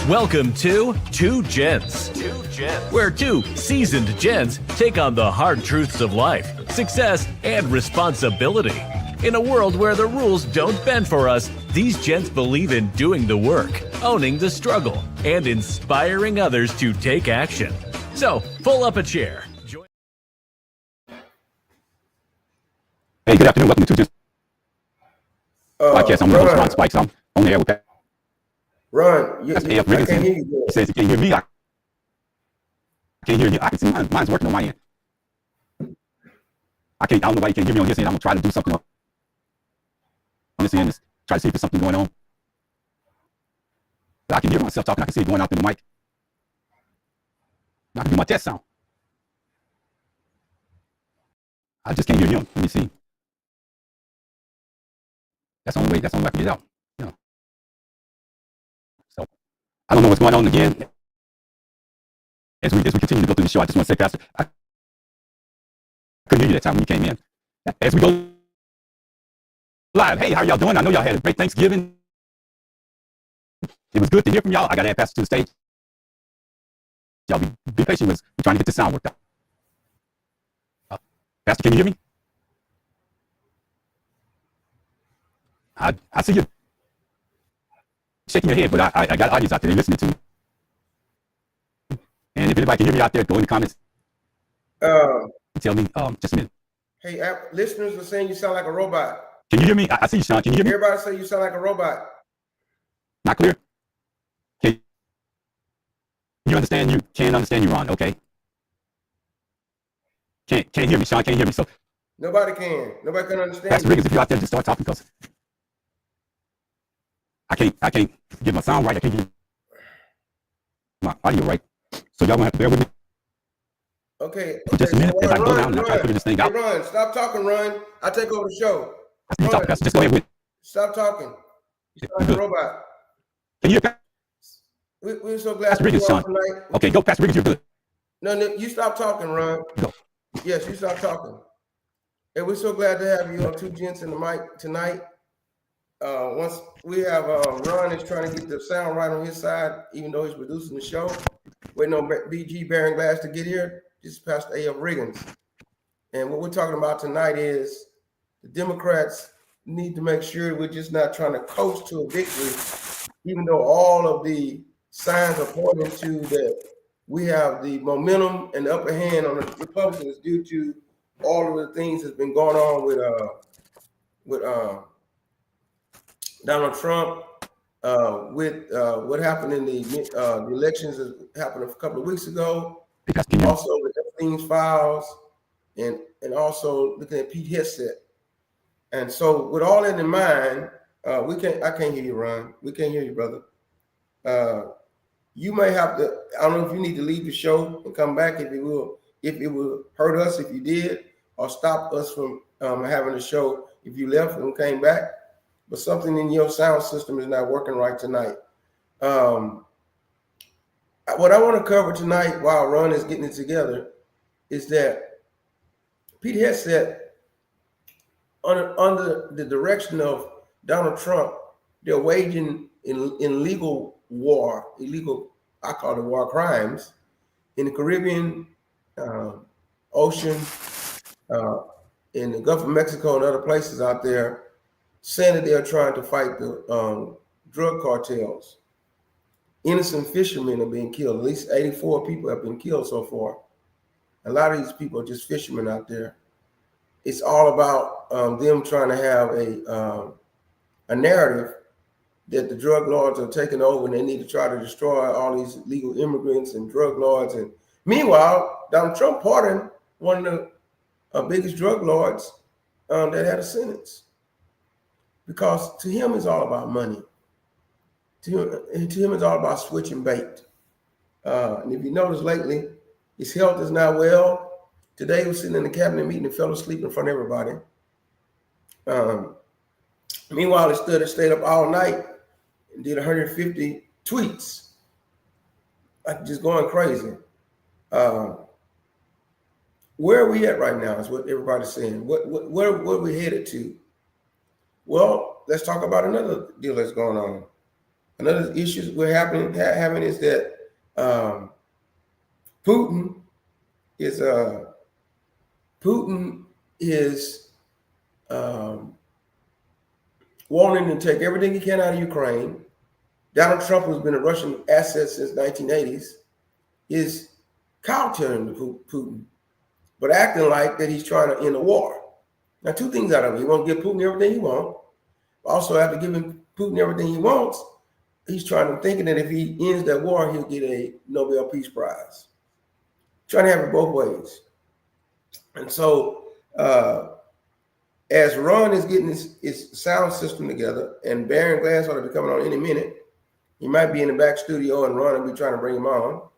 Welcome to Two Gents, where two seasoned gents take on the hard truths of life, success, and responsibility. In a world where the rules don't bend for us, these gents believe in doing the work, owning the struggle, and inspiring others to take action. So, pull up a chair. Hey, good afternoon. Welcome to Two Gents podcast. I'm your host, Ron Spikes. I'm on the air with Pat. Ron, I can't hear you. He says you can't hear me. I can't hear you. I can see mine's working on my end. I don't know why you can't hear me on his end. I'm gonna try to do something on this end. Just try to see if there's something going on. But I can hear myself talking. I can see it going out through the mic. I can do my test sound. I just can't hear him. Let me see. That's the only way I can get it out. Yeah. So I don't know what's going on again. As we continue to go through the show, I just want to say, Pastor, I couldn't hear you that time when you came in. As we go live, hey, how y'all doing? I know y'all had a great Thanksgiving. It was good to hear from y'all. I got to add Pastor to the stage. Y'all be patient with us. We're trying to get this sound worked out. Pastor, can you hear me? I see you shaking your head, but I got audience out there listening to me. And if anybody can hear me out there, go in the comments. Tell me just a minute. Hey, listeners are saying you sound like a robot. Can you hear me? I see you, Sean. Can you hear me? Everybody say you sound like a robot. Not clear? Can you understand? You can't understand you, Ron. Okay. Can't hear me, Sean. Can't hear me. So nobody can understand. Pastor Riggins, if you're out there, just start talking because I can't get my sound right. I can't get my audio right. So y'all gonna have to bear with me. Okay. For just a minute as I go down and I try to figure this thing out. Ron, stop talking, Ron. I take over the show. I see you talking, Pastor. Just go ahead with it. Stop talking. You sound like a robot. Can you hear We're so glad Pastor Riggins, Sean. Tonight. Okay, go, Pastor Riggins. You're good. No, you stop talking, Ron. Go. Yes, you stop talking. And we're so glad to have you on Two Gents in the Mic tonight. Once we have Ron is trying to get the sound right on his side, even though he's producing the show. Waiting on BG Bearing Glass to get here. This is Pastor A.F. Riggins. And what we're talking about tonight is the Democrats need to make sure we're just not trying to coast to a victory, even though all of the signs are pointing to that we have the momentum and the upper hand on the Republicans due to all of the things that's been going on with Donald Trump, with what happened in the elections that happened a couple of weeks ago, also with Epstein's files, and also looking at Pete Hegseth. And so with all that in mind, I can't hear you, Ron. We can't hear you, brother. You may have to, I don't know if you need to leave the show and come back if it will hurt us if you did, or stop us from having a show if you left and came back. But something in your sound system is not working right tonight. What I want to cover tonight while Ron is getting it together is that Pete Hegseth, under the direction of Donald Trump, they're waging illegal war, I call it war crimes, in the Caribbean, ocean, in the Gulf of Mexico and other places out there, saying that they are trying to fight the drug cartels. Innocent fishermen are being killed. At least 84 people have been killed so far. A lot of these people are just fishermen out there. It's all about them trying to have a narrative that the drug lords are taking over and they need to try to destroy all these legal immigrants and drug lords. And meanwhile, Donald Trump pardoned one of the biggest drug lords that had a sentence. Because to him, it's all about money. To him, it's all about switching bait. And if you notice lately, his health is not well. Today, he was sitting in the cabinet meeting and fell asleep in front of everybody. Meanwhile, he stayed up all night and did 150 tweets, like just going crazy. Where are we at right now is what everybody's saying. Where are we headed to? Well, let's talk about another deal that's going on. Another issue we're having is that Putin is um, wanting to take everything he can out of Ukraine. Donald Trump, who's been a Russian asset since 1980s, is kowtowing to Putin, but acting like that he's trying to end the war. Now, two things out of it. He won't give Putin everything he wants. Also, after giving Putin everything he wants, he's trying to thinking that if he ends that war, he'll get a Nobel Peace Prize. Trying to have it both ways. And so, as Ron is getting his sound system together, and Baron Glass ought to be coming on any minute, he might be in the back studio, and Ron will be trying to bring him on.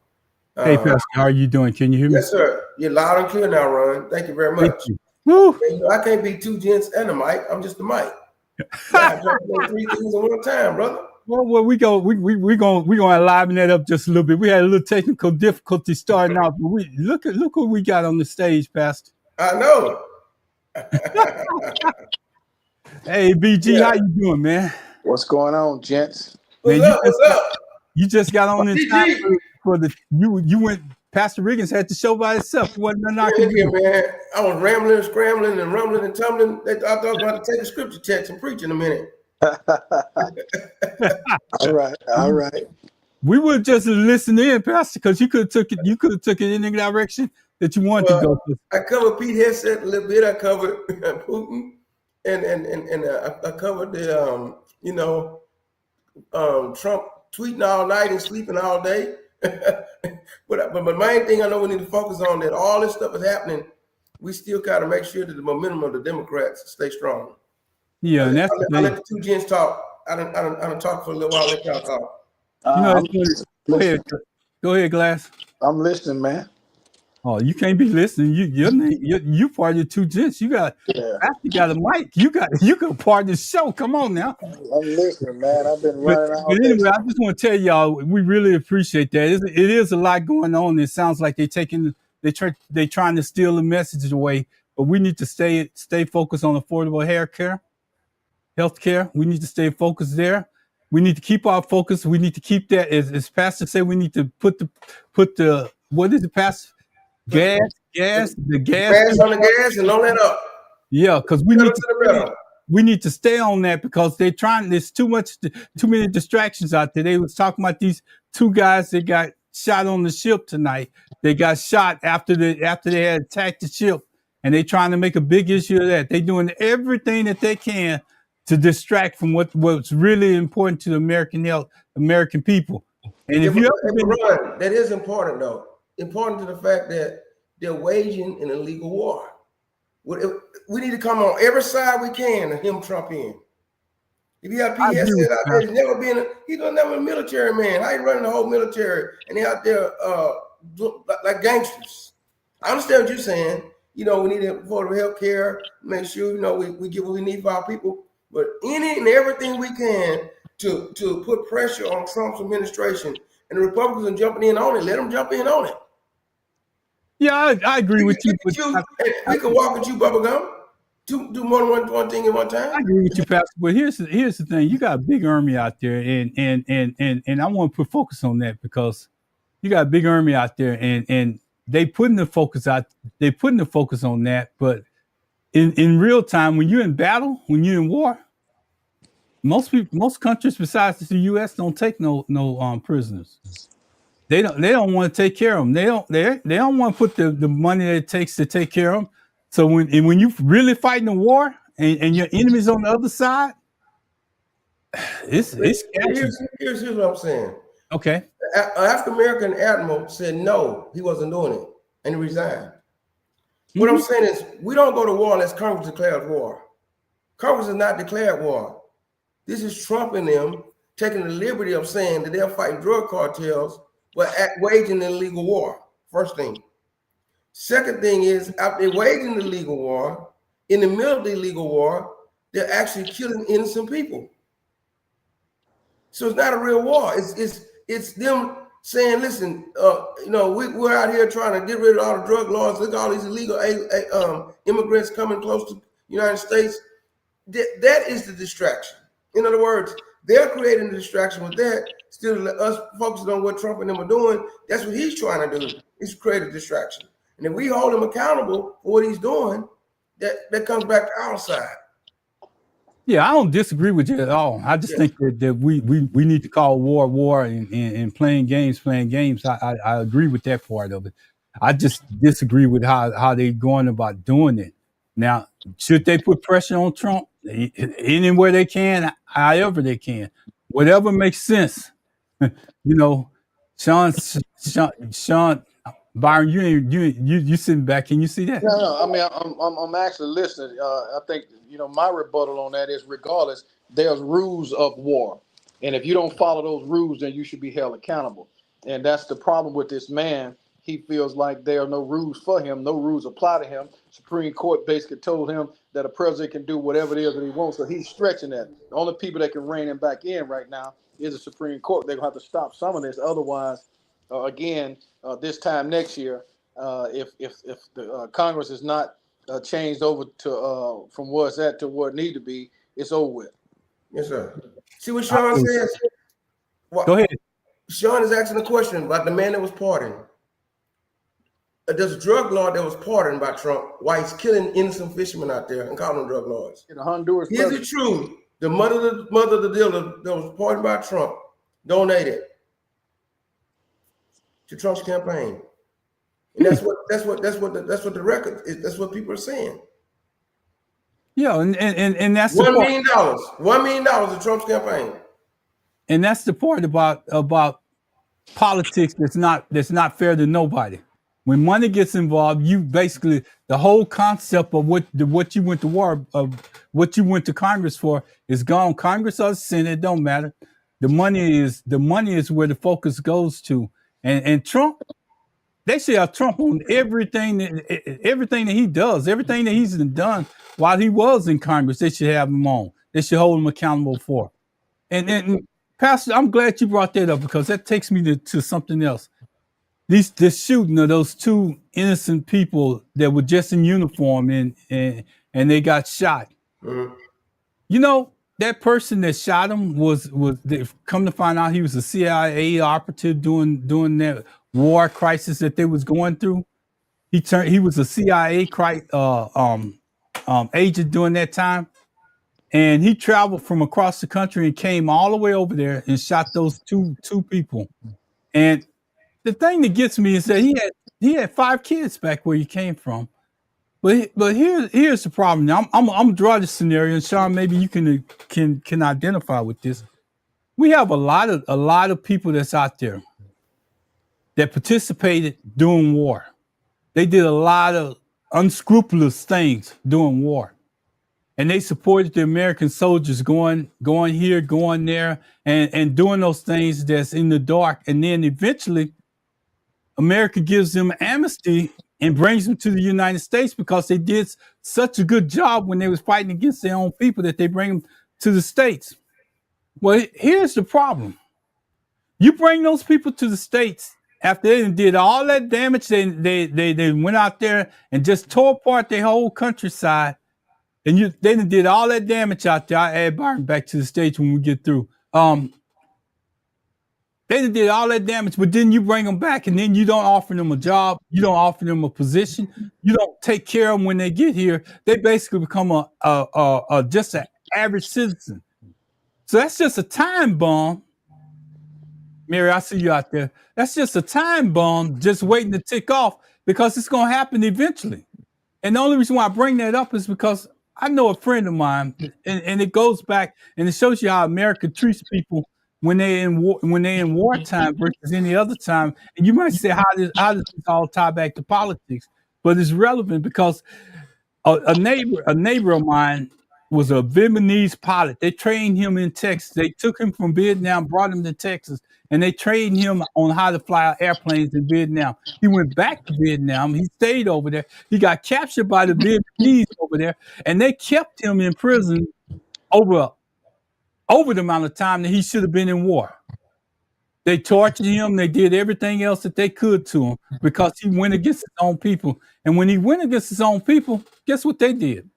Hey, Pastor, how are you doing? Can you hear me? Yes, sir. You're loud and clear now, Ron. Thank you very much. Woo. I can't be two gents and a mic. I'm just the mic. I try to do three things at one time, brother. Well, we're gonna liven that up just a little bit. We had a little technical difficulty starting out, but look what we got on the stage, Pastor. I know. Hey, BG, how you doing, man? What's going on, gents? What's up? You just got on in BG. time for the you went. Pastor Riggins had the show by itself. It wasn't nothing I could do. Man, I was rambling, scrambling, and rumbling and tumbling. I thought I was going to take a scripture text and preach in a minute. All right. We would just listen in, Pastor, because you could have took it. You could have took it in any direction that you wanted to go. I covered Pete Hegseth a little bit. I covered Putin, and I covered the Trump tweeting all night and sleeping all day. but the main thing I know we need to focus on that all this stuff is happening. We still got to make sure that the momentum of the Democrats stay strong. Yeah, and that's I let the two gents talk. I don't talk for a little while. Let y'all talk. Go ahead, Glass. I'm listening, man. Oh, you can't be listening. You part of the two gents. You got a mic. You can part of the show. Come on now. I'm listening, man. I've been running out. But anyway, I just want to tell y'all we really appreciate that. It is a lot going on. It sounds like they're trying to steal the message away. But we need to stay focused on affordable health care. We need to stay focused there. We need to keep our focus. We need to keep that, as Pastor said, we need to put the what is it, Pastor? Gas on the gas and don't let up. Yeah, because we need to stay on that because there's too many distractions out there. They was talking about these two guys that got shot on the ship tonight. They got shot after they had attacked the ship, and they trying to make a big issue of that. They're doing everything that they can to distract from what's really important to the American people. And if that is important though. Important to the fact that they're waging an illegal war. We need to come on every side we can to hem Trump in. If you have PS out there, he's never a military man. How you running the whole military and they out there like gangsters? I understand what you're saying. We need affordable health care, make sure we get what we need for our people. But any and everything we can to put pressure on Trump's administration, and the Republicans are jumping in on it. Let them jump in on it. Yeah, I agree with you. We can walk with you, Bubba Gum. Do more than one thing at one time. I agree with you, Pastor. But here's the thing: you got a big army out there, and I want to put focus on that because you got a big army out there, and they putting the focus out. They putting the focus on that, but in real time, when you're in battle, when you're in war, most countries besides the U.S. don't take no prisoners. They don't want to take care of them. They don't want to put the money that it takes to take care of them. So when you really fighting a war and your enemy's on the other side, it's here's what I'm saying. Okay. An African American admiral said no, he wasn't doing it, and he resigned. What I'm saying is, we don't go to war unless Congress declares war. Congress has not declared war. This is Trump and them taking the liberty of saying that they're fighting drug cartels, but waging an illegal war. First thing. Second thing is, after waging the legal war, in the middle of the illegal war, they're actually killing innocent people. So it's not a real war. It's them saying, listen, we're out here trying to get rid of all the drug laws. Look at all these illegal immigrants coming close to the United States. That is the distraction. In other words, they're creating a distraction with that. Still, let us focusing on what Trump and them are doing. That's what he's trying to do. Is create a distraction. And if we hold him accountable for what he's doing, that comes back to our side. Yeah, I don't disagree with you at all. I just think that we need to call war and playing games. I agree with that part of it. I just disagree with how they're going about doing it. Now, should they put pressure on Trump anywhere they can, however they can, whatever makes sense? You know, Sean Byron, you sitting back. Can you see that? No. I mean, I'm actually listening. I think my rebuttal on that is, regardless, there's rules of war, and if you don't follow those rules, then you should be held accountable. And that's the problem with this man. He feels like there are no rules for him, no rules apply to him. Supreme Court basically told him that a president can do whatever it is that he wants, so he's stretching that. The only people that can rein him back in right now is the Supreme Court. They're gonna have to stop some of this, otherwise, this time next year, if the Congress is not changed over to from where it's at to where it need to be, it's over with. Yes, sir. See what Sean says? Go ahead. Sean is asking a question about the man that was pardoned. There's a drug lord that was pardoned by Trump while he's killing innocent fishermen out there and calling them drug lords. In Honduras, is it true the mother of the dealer that was pardoned by Trump donated to Trump's campaign? And that's what the record is. That's what people are saying. Yeah, and that's $1 million. $1 million to Trump's campaign. And that's the part about politics that's not fair to nobody. When money gets involved, you basically, the whole concept of what you went to war, of what you went to Congress for, is gone. Congress or the Senate, it don't matter. The money is where the focus goes to. And Trump, they should have Trump on everything that he does, everything that he's done while he was in Congress. They should have him on. They should hold him accountable for. And Pastor, I'm glad you brought that up, because that takes me to something else. This shooting of those two innocent people that were just in uniform and they got shot. Mm-hmm. You know, that person that shot him was come to find out he was a CIA operative during that war crisis that they was going through. He was a CIA agent during that time, and he traveled from across the country and came all the way over there and shot those two people. And the thing that gets me is that he had 5 kids back where he came from. But here's the problem. Now I'm gonna draw this scenario, and Sean, maybe you can identify with this. We have a lot of people that's out there that participated during war. They did a lot of unscrupulous things during war, and they supported the American soldiers going here, going there, and doing those things that's in the dark. And then eventually, America gives them amnesty and brings them to the United States because they did such a good job when they was fighting against their own people that they bring them to the States. Well, here's the problem. You bring those people to the States after they did all that damage. They went out there and just tore apart their whole countryside. And they did all that damage out there. I add Byron back to the stage when we get through. They did all that damage, but then you bring them back, and then you don't offer them a job. You don't offer them a position. You don't take care of them when they get here. They basically become just an average citizen. So that's just a time bomb. Mary, I see you out there. That's just a time bomb just waiting to tick off, because it's going to happen eventually. And the only reason why I bring that up is because I know a friend of mine, and it goes back, and it shows you how America treats people when they're in wartime versus any other time. And you might say, how does this all tie back to politics? But it's relevant because a neighbor of mine was a Vietnamese pilot. They trained him in Texas. They took him from Vietnam, brought him to Texas, and they trained him on how to fly airplanes in Vietnam. He went back to Vietnam. He stayed over there. He got captured by the Vietnamese over there, and they kept him in prison over the amount of time that he should have been in war. They tortured him. They did everything else that they could to him because he went against his own people. And when he went against his own people, guess what they did?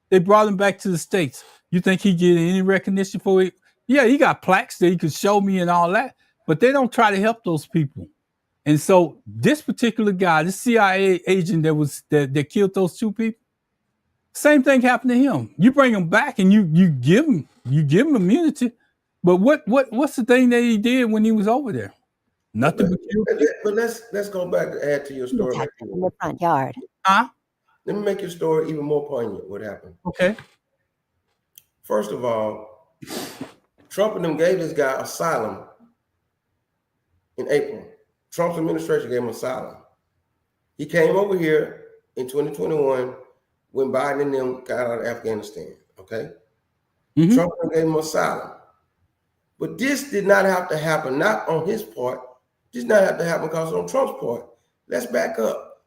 They brought him back to the States. You think he get any recognition for it? Yeah, he got plaques that he could show me and all that, but they don't try to help those people. And so this particular guy, this CIA agent that killed those two people, same thing happened to him. You bring him back and you give him immunity. But what's the thing that he did when he was over there? Nothing but kill people. But let's go back to add to your story. In the front yard. Huh? Let me make your story even more poignant. What happened? Okay. First of all, Trump and them gave this guy asylum in April. Trump's administration gave him asylum. He came over here in 2021 when Biden and them got out of Afghanistan. Okay. Mhm. Trump gave him asylum. But this did not have to happen, not on his part. This did not have to happen because on Trump's part. Let's back up.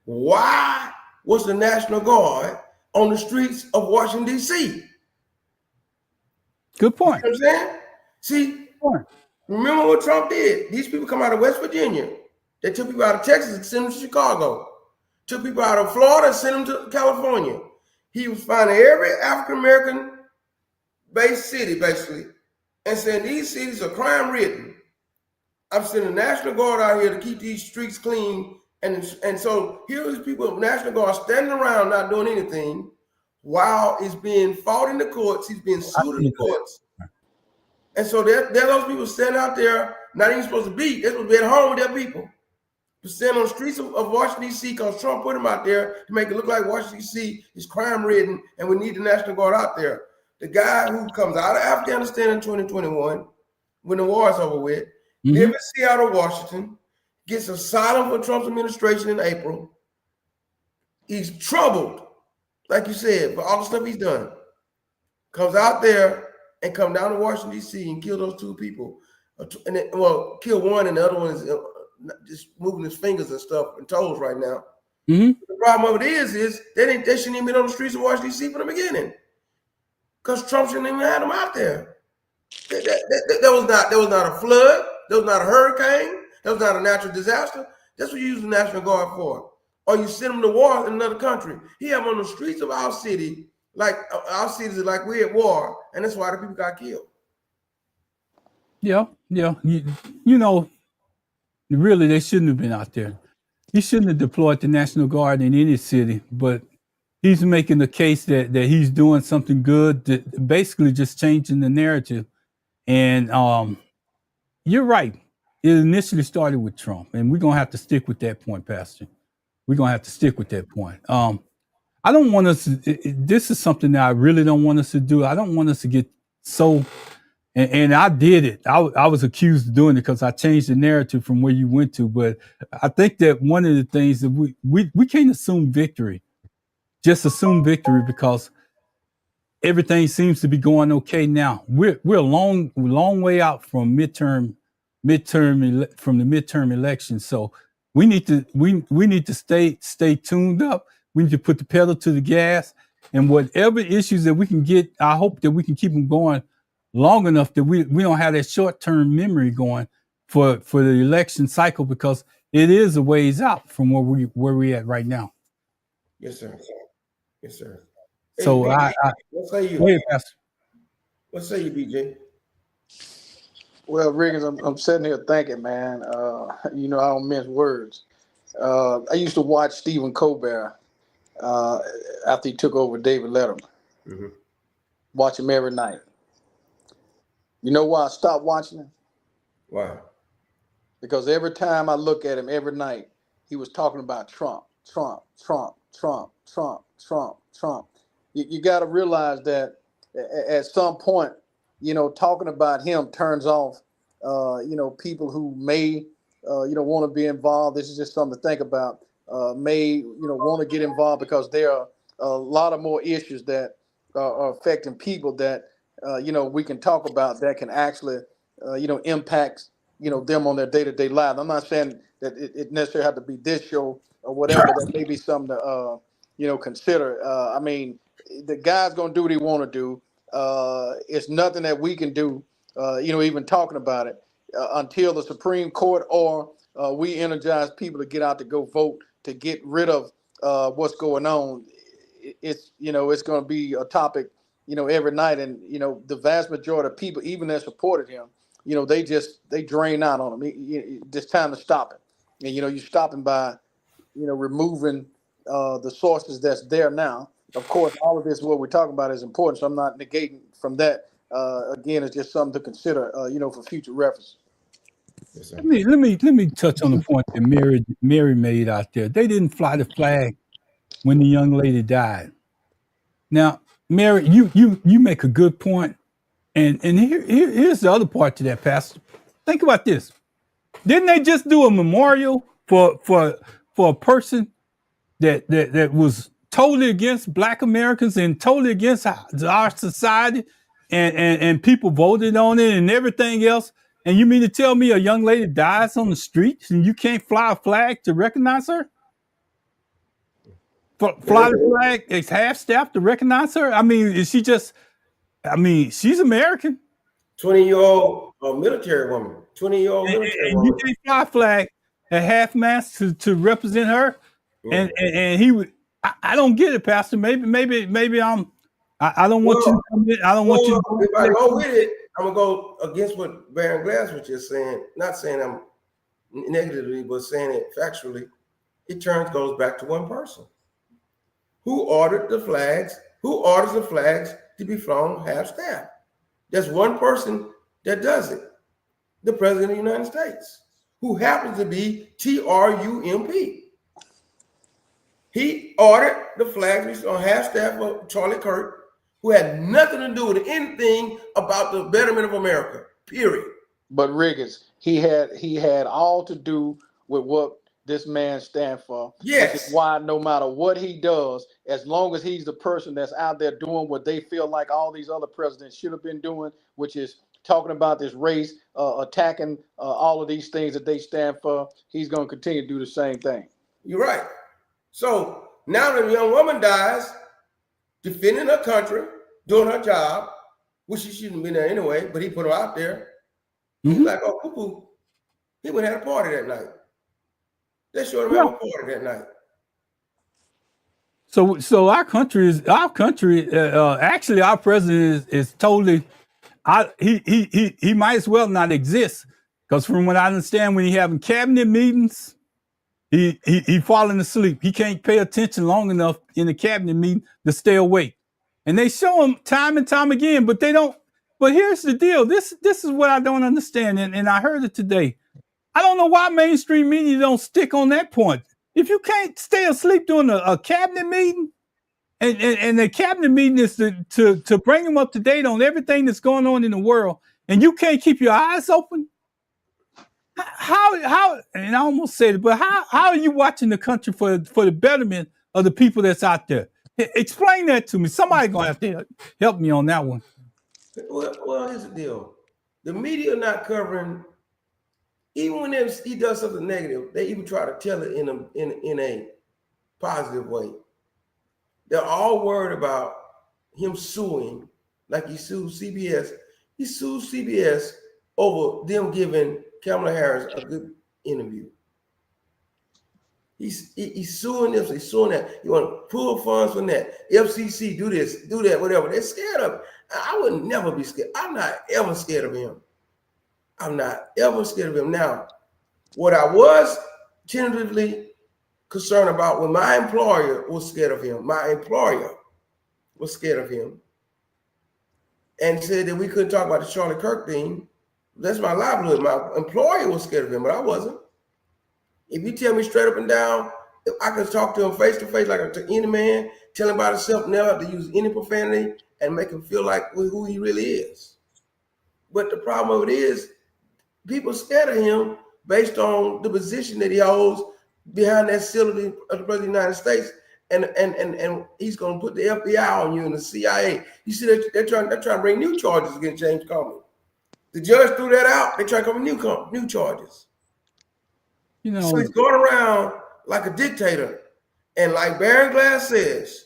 Why was the National Guard on the streets of Washington, D.C.? Good point. You know what I'm saying? See, remember what Trump did? These people come out of West Virginia. They took people out of Texas and sent them to Chicago. Took people out of Florida and sent them to California. He was finding every African-American based city, basically, and saying these cities are crime-ridden. I'm sending the National Guard out here to keep these streets clean. And so here are these people, National Guard, standing around not doing anything while it's being fought in the courts. He's being sued in the courts. And so there are those people standing out there, not even supposed to be. They're supposed to be at home with their people. To stand on the streets of Washington, D.C. because Trump put them out there to make it look like Washington, D.C. is crime-ridden and we need the National Guard out there. The guy who comes out of Afghanistan in 2021, when the war is over with, lives in Seattle, Washington, gets asylum for Trump's administration in April. He's troubled, like you said, for all the stuff he's done. Comes out there and come down to Washington, D.C. and kill those two people. And then, well, kill one and the other one is just moving his fingers and stuff and toes right now. The problem of it is they shouldn't even been on the streets of Washington, D.C. from the beginning. Because Trump shouldn't even have them out there. That was not a flood. That was not a hurricane. That was not a natural disaster. That's what you use the National Guard for. Or you send them to war in another country. He have them on the streets of our city, like our cities are like we're at war, and that's why the people got killed. Yeah. You know, really, they shouldn't have been out there. He shouldn't have deployed the National Guard in any city, but he's making the case that he's doing something good, that basically just changing the narrative. And you're right. It initially started with Trump, and we're going to have to stick with that point, Pastor. We're going to have to stick with that point. I don't want us to, this is something that I really don't want us to do. I don't want us to get so, and I did it. I was accused of doing it because I changed the narrative from where you went to. But I think that one of the things that we can't assume victory, just assume victory because everything seems to be going okay now. We're a long way out from the midterm election. So we need to stay tuned up. We need to put the pedal to the gas, and whatever issues that we can get, I hope that we can keep them going long enough that we don't have that short-term memory going for the election cycle, because it is a ways out from where we at right now. Yes, sir. Yes, sir. So hey, what say you? Go ahead, Pastor. What say you, BJ? Well, Riggins, I'm sitting here thinking, man, you know, I don't mince words. I used to watch Stephen Colbert after he took over David Letterman. Watch him every night. You know why I stopped watching him? Why? Because every time I look at him every night, he was talking about Trump. You got to realize that at some point, you know, talking about him turns off, you know, people who may, you know, want to be involved. This is just something to think about. May, you know, want to get involved because there are a lot of more issues that are affecting people that, you know, we can talk about that can actually, you know, impact, you know, them on their day-to-day lives. I'm not saying that it necessarily have to be this show or whatever. That may be something to, you know, consider. I mean, the guy's going to do what he want to do. It's nothing that we can do, you know, even talking about it until the Supreme Court or we energize people to get out to go vote to get rid of what's going on. It's, you know, it's going to be a topic every night, and the vast majority of people, even that supported him, they drain out on him. It's time to stop it. And you're stopping by, removing the sources that's there now. Of course, all of this, what we're talking about, is important. So I'm not negating from that. Again, it's just something to consider, for future reference. Yes, sir. Let me touch on the point that Mary made out there. They didn't fly the flag when the young lady died. Now, Mary, you make a good point, and here's the other part to that, Pastor. Think about this. Didn't they just do a memorial for a person that was totally against Black Americans and totally against our society, and people voted on it and everything else? And you mean to tell me a young lady dies on the streets and you can't fly a flag to recognize her? Fly the flag as half staff to recognize her? I mean, is she just? I mean, she's American. 20-year-old military woman. 20-year-old military And you woman. can't fly a flag at half mast to represent her. Yeah. And he would. I don't get it, Pastor. Maybe I don't want you to come in. I don't want you to. If I go with it, I'm gonna go against what Baron Glass was just saying. Not saying I'm negatively, but saying it factually. It goes back to one person. Who ordered the flags? Who orders the flags to be flown half staff? There's one person that does it. The President of the United States, who happens to be Trump. He ordered the flags on half staff of Charlie Kirk, who had nothing to do with anything about the betterment of America, period. But Riggins, he had all to do with what this man stands for. Yes. Which is why no matter what he does, as long as he's the person that's out there doing what they feel like all these other presidents should have been doing, which is talking about this race, attacking all of these things that they stand for, he's going to continue to do the same thing. You're right. So now the young woman dies, defending her country, doing her job, which she shouldn't have been there anyway, but he put her out there. He's like, oh, poo-poo. He went and had a party that night. They showed him have a party that night. So our country. Actually, our president is totally. He might as well not exist, because from what I understand, when he having cabinet meetings, he falling asleep. He can't pay attention long enough in the cabinet meeting to stay awake. And they show him time and time again, but they don't. But here's the deal. This is what I don't understand, and I heard it today. I don't know why mainstream media don't stick on that point. If you can't stay asleep during a cabinet meeting, and the cabinet meeting is to bring them up to date on everything that's going on in the world, and you can't keep your eyes open, how and I almost said it, but how are you watching the country for the betterment of the people that's out there? Explain that to me. Somebody gonna have to help me on that one. Well, here's the deal. The media not covering. Even when he does something negative, they even try to tell it in a positive way. They're all worried about him suing, like he sued CBS. He sued CBS over them giving Kamala Harris a good interview. He's suing this, he's suing that. You want to pull funds from that. FCC, do this, do that, whatever. They're scared of him. I would never be scared. I'm not ever scared of him. I'm not ever scared of him. Now, what I was tentatively concerned about when my employer was scared of him, my employer was scared of him and said that we couldn't talk about the Charlie Kirk thing. That's my livelihood. My employer was scared of him, but I wasn't. If you tell me straight up and down, if I could talk to him face to face like to any man, tell him about himself, never have to use any profanity and make him feel like who he really is. But the problem of it is, people scared of him based on the position that he holds behind that seal of the President of the United States, and he's going to put the FBI on you and the CIA. You see, they're trying to bring new charges against James Comey. The judge threw that out. They try to come with new charges. So he's going around like a dictator, and like Baron Glass says,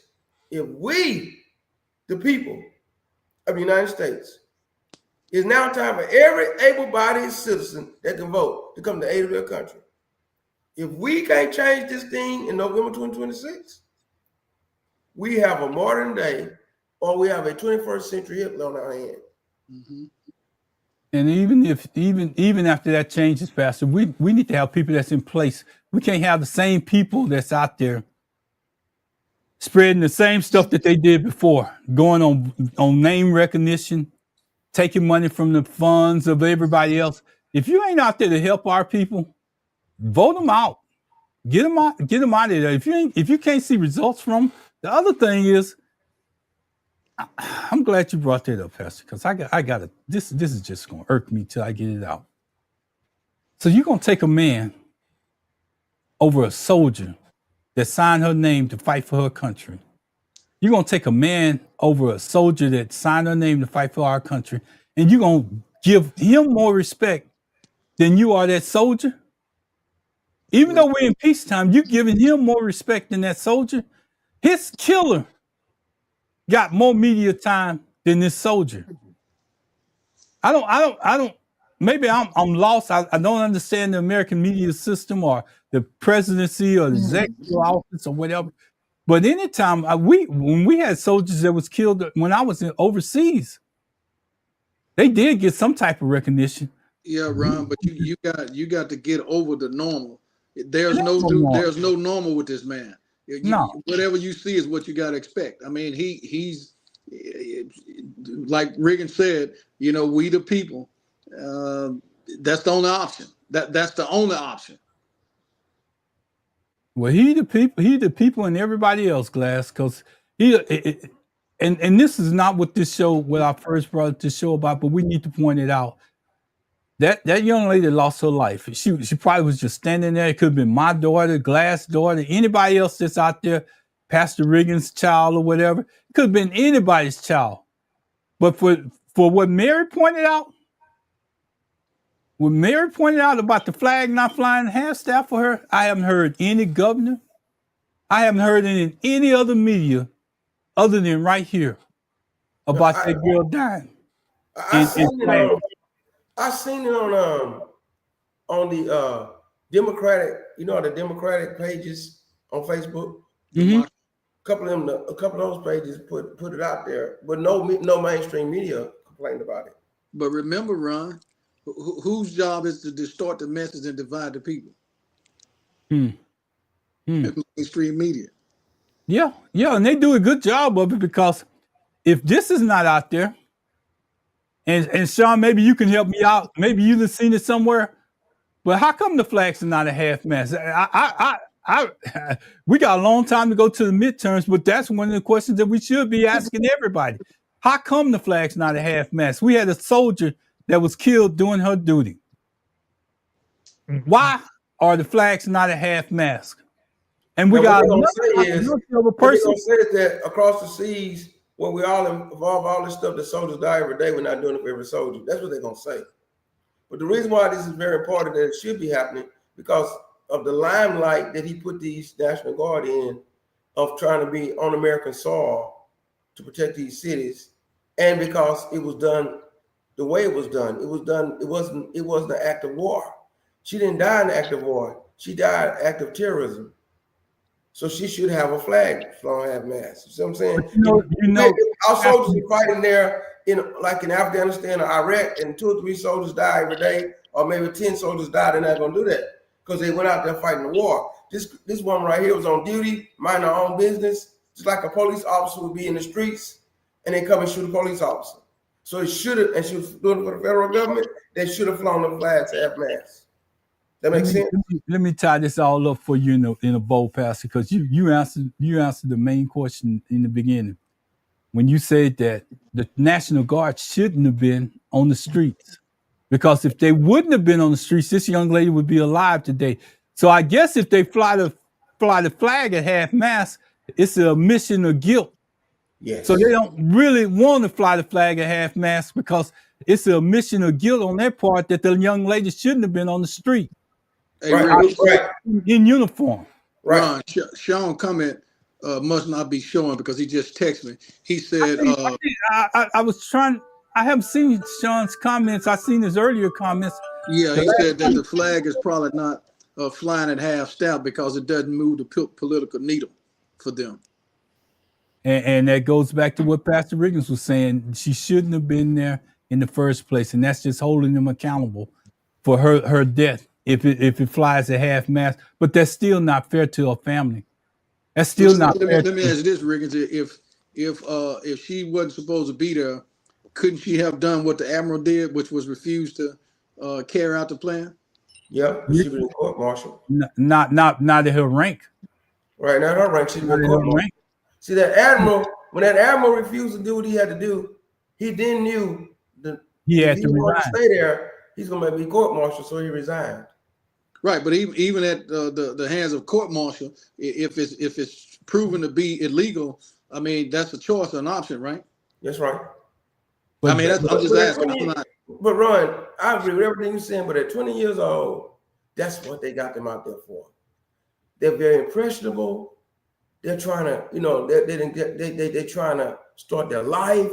if we, the people of the United States, it's now time for every able-bodied citizen that can vote to come to aid of their country. If we can't change this thing in November 2026, we have a modern day or we have a 21st century Hitler on our hands. And even after that changes, Pastor, we need to have people that's in place. We can't have the same people that's out there spreading the same stuff that they did before, going on name recognition, taking money from the funds of everybody else. If you ain't out there to help our people, vote them out. Get them out of there. If you can't see results from them, the other thing is, I'm glad you brought that up, Pastor, because I got to, this is just going to irk me till I get it out. So you're going to take a man over a soldier that signed her name to fight for her country. You're going to take a man over a soldier that signed her name to fight for our country, and you're going to give him more respect than you are that soldier. Even though we're in peacetime, you're giving him more respect than that soldier. His killer got more media time than this soldier. I don't. Maybe I'm lost. I don't understand the American media system or the presidency or the executive office or whatever. But anytime when we had soldiers that was killed when I was overseas, they did get some type of recognition. Yeah, Ron, but you got to get over the normal. There's no normal with this man. No. Whatever you see is what you got to expect. I mean, he's like Reagan said, you know, we the people. That's the only option. That's the only option. Well, he the people and everybody else, Glass, because and this is not what I first brought this show about, but we need to point it out. That young lady lost her life. She probably was just standing there. It could have been my daughter, Glass' daughter, anybody else that's out there, Pastor Reagan's child or whatever. It could have been anybody's child. But for what Mary pointed out, about the flag not flying half staff for her, I haven't heard any governor. I haven't heard in any other media other than right here about that girl dying. I seen it on the Democratic, the Democratic pages on Facebook. Mm-hmm. A couple of those pages put it out there, but no mainstream media complained about it. But remember, Ron, whose job is to distort the message and divide the people? Mainstream media. Yeah, and they do a good job of it, because if this is not out there, and Sean, maybe you can help me out. Maybe you've seen it somewhere. But how come the flags are not a half mast? We got a long time to go to the midterms, but that's one of the questions that we should be asking everybody. How come the flag's not a half mast? We had a soldier that was killed doing her duty. Why are the flags not a half mast? And we got another person. What say is that across the seas, where we all involve all this stuff that soldiers die every day, we're not doing it for every soldier. That's what they're gonna say. But the reason why this is very important that it should be happening, because of the limelight that he put these National Guard in, of trying to be on American soil to protect these cities, and because it was done the way it was done. It wasn't an act of war. She didn't die in an act of war. She died in an act of terrorism. So she should have a flag flown half mast. You see what I'm saying? Our soldiers are fighting there in Afghanistan or Iraq, and 2 or 3 soldiers die every day, or maybe 10 soldiers die. They're not gonna do that because they went out there fighting the war. This woman right here was on duty, minding her own business, just like a police officer would be in the streets, and they come and shoot a police officer. So it should have, and she was doing it for the federal government. They should have flown the flags half mast. That makes sense. Let me tie this all up for you in a bow, Pastor, because you answered the main question in the beginning when you said that the National Guard shouldn't have been on the streets, because if they wouldn't have been on the streets, this young lady would be alive today. So I guess if they fly the flag at half mast, it's an admission of guilt. Yes. So they don't really want to fly the flag at half mast because it's an admission of guilt on their part that the young lady shouldn't have been on the street. Hey, right. In uniform. Right. Ron, Sean comment must not be showing because he just texted me. He said, I haven't seen Sean's comments. I seen his earlier comments. Yeah, he said that the flag is probably not flying at half staff because it doesn't move the political needle for them. And that goes back to what Pastor Riggins was saying. She shouldn't have been there in the first place, and that's just holding them accountable for her death if it flies at half mast. But that's still not fair to her family. That's Well, still not fair. let me ask you this, Riggins. If she wasn't supposed to be there, couldn't she have done what the admiral did, which was refuse to carry out the plan? Yeah, but she was in court martial. Not at her rank. Right now, her rank, she's Not been at court her martial. rank. See, that admiral, when that admiral refused to do what he had to do, he then knew that He if had he to wanted to resign. stay there, he's going to be court martial, so he resigned. Right, but even at the hands of court martial, if it's proven to be illegal, I mean that's a choice, an option, right? That's right. But I mean, I'm just asking. I'm not. But Ron, I agree with everything you're saying, but at 20 years old, that's what they got them out there for. They're very impressionable. They're trying to, they're trying to start their life.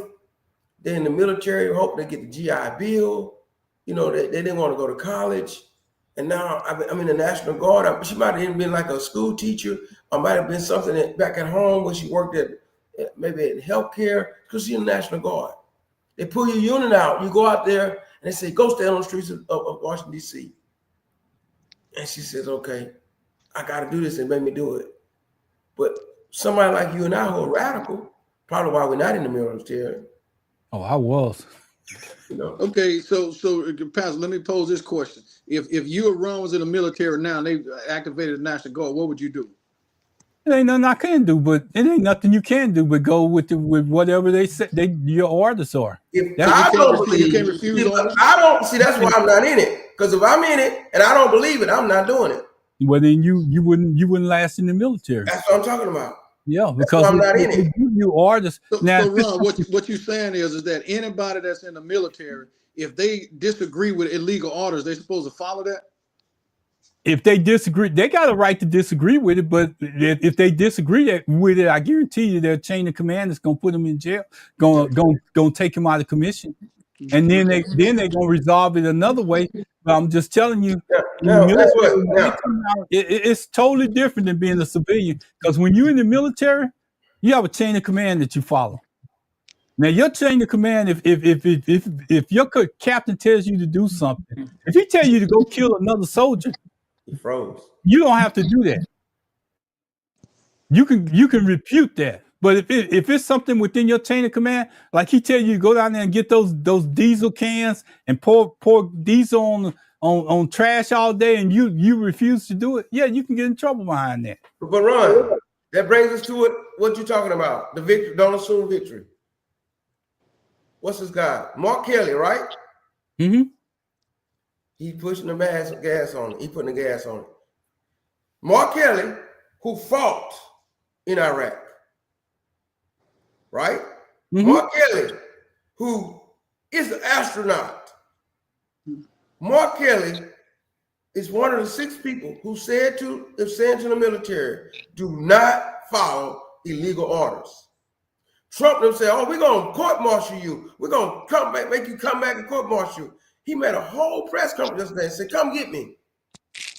They're in the military, hope they get the GI Bill. They didn't want to go to college. And now I'm in the National Guard. She might have even been like a school teacher, or might have been something back at home where she worked at maybe in healthcare, because she's in the National Guard. They pull your unit out. You go out there and they say, go stand on the streets of Washington, D.C. And she says, okay, I got to do this, and make me do it. But somebody like you and I who are radical, probably why we're not in the military. oh, I was. Okay, so Pastor, let me pose this question: If you or Ron was in the military now and they activated the National Guard, what would you do? It ain't nothing I can do, but it ain't nothing you can do but go with whatever they say your orders are. If That's- I don't you can't believe, refuse orders? I don't see. That's why I'm not in it. Because if I'm in it and I don't believe it, I'm not doing it. Well, then you wouldn't last in the military. That's what I'm talking about. Yeah, because I'm not in they it. give you orders. So Now, Ron, what you're saying is that anybody that's in the military, if they disagree with illegal orders, they're supposed to follow that? if they disagree, they got a right to disagree with it. But if they disagree with it, I guarantee you, their chain of command is going to put them in jail, going to take them out of commission, and then they're going to resolve it another way. But I'm just telling you, it's totally different than being a civilian. Because when you're in the military, you have a chain of command that you follow. Now, your chain of command, if your captain tells you to do something, if he tells you to go kill another soldier, He froze. you don't have to do that. You can refute that. But if it's something within your chain of command, like he tell you to go down there and get those diesel cans and pour diesel on trash all day, and you refuse to do it, yeah, you can get in trouble behind that. But Ron, that brings us to what you're talking about. The victory, don't assume victory. What's this guy? Mark Kelly, right? Mm-hmm. He pushing the gas on it. He putting the gas on it. Mark Kelly, who fought in Iraq, right? Mm-hmm. Mark Kelly, who is an astronaut. Mark Kelly is one of the 6 people who said to the military, do not follow illegal orders. Trump them said, oh, we're going to court-martial you. We're going to make you come back and court-martial you. He made a whole press conference yesterday and said, come get me.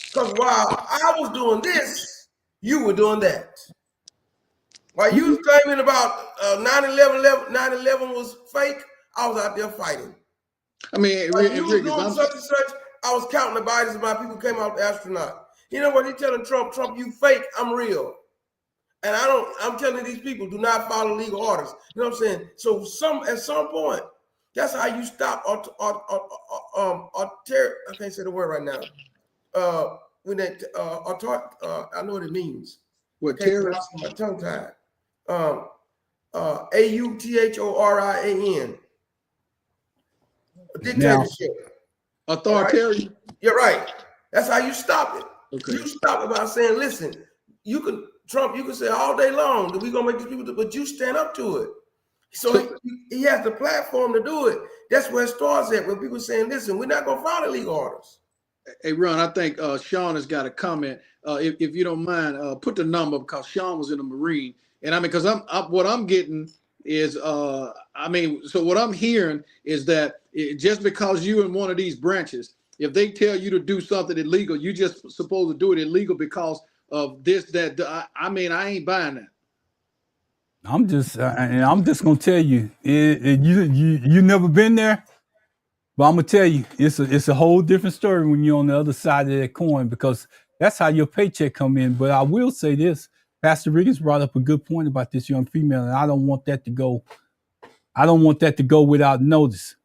Because while I was doing this, you were doing that. While you was claiming about 9/11 was fake, I was out there fighting. I mean, While you was doing such and such, I was counting the bodies of my people came out the astronaut. You know what? He telling Trump, you fake, I'm real. And I'm telling these people, do not follow legal orders. You know what I'm saying? So at some point, that's how you stop I can't say the word right now. When that I know what it means. What terrorist? My tongue tied. AUTHORIAN. Dictatorship. Authoritarian. Right? You're right. That's how you stop it. Okay. You stop it by saying, listen, Trump, you can say all day long that we're gonna make these people do, but you stand up to it. So he has the platform to do it. That's where it starts at, when people saying, listen, we're not gonna follow legal orders. Hey, Ron, I think Sean has got a comment. If you don't mind, put the number, because Sean was in the Marine. And I mean, because what I'm getting is, so what I'm hearing is that just because you're in one of these branches, if they tell you to do something illegal, you just supposed to do it illegal because of this, that. I ain't buying that. I'm just gonna tell you, you never been there, but I'm gonna tell you, it's a whole different story when you're on the other side of that coin because that's how your paycheck come in. But I will say this: Pastor Riggins brought up a good point about this young female, and I don't want that to go. I don't want that to go without notice.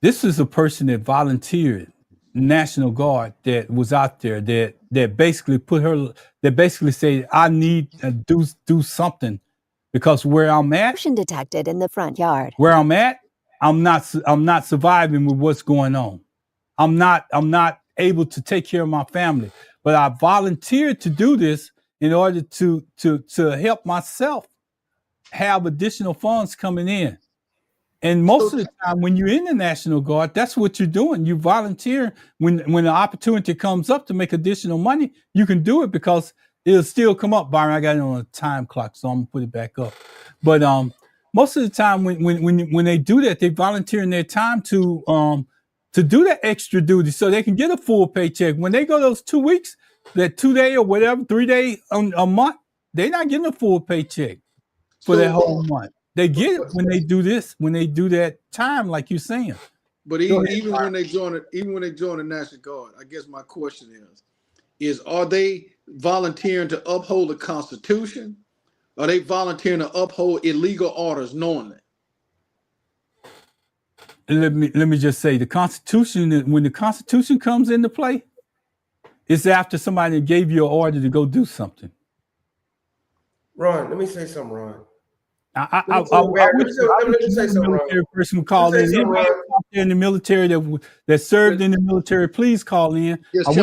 This is a person that volunteered, National Guard, that was out there that basically said, I need to do something because where I'm at, Motion detected in the front yard. where I'm not surviving with what's going on. I'm not able to take care of my family. But I volunteered to do this in order to help myself have additional funds coming in. And most of the time, when you're in the National Guard, that's what you're doing. You volunteer when the opportunity comes up to make additional money. You can do it because it'll still come up. Byron, I got it on a time clock, so I'm gonna put it back up. But most of the time, when they do that, they volunteer in their time to do that extra duty so they can get a full paycheck. When they go those 2 weeks, that 2 day or whatever, 3 day a month, they're not getting a full paycheck for that whole month. They get it when they do this, when they do that time, like you're saying. But even when they join the National Guard, I guess my question is are they volunteering to uphold the Constitution? Are they volunteering to uphold illegal orders knowingly? Let me just say the Constitution, when the Constitution comes into play, it's after somebody gave you an order to go do something. Ron, let me say something, Ron. I wish a military person would call in. Anybody in the military that served in the military, please call in. Yes, Let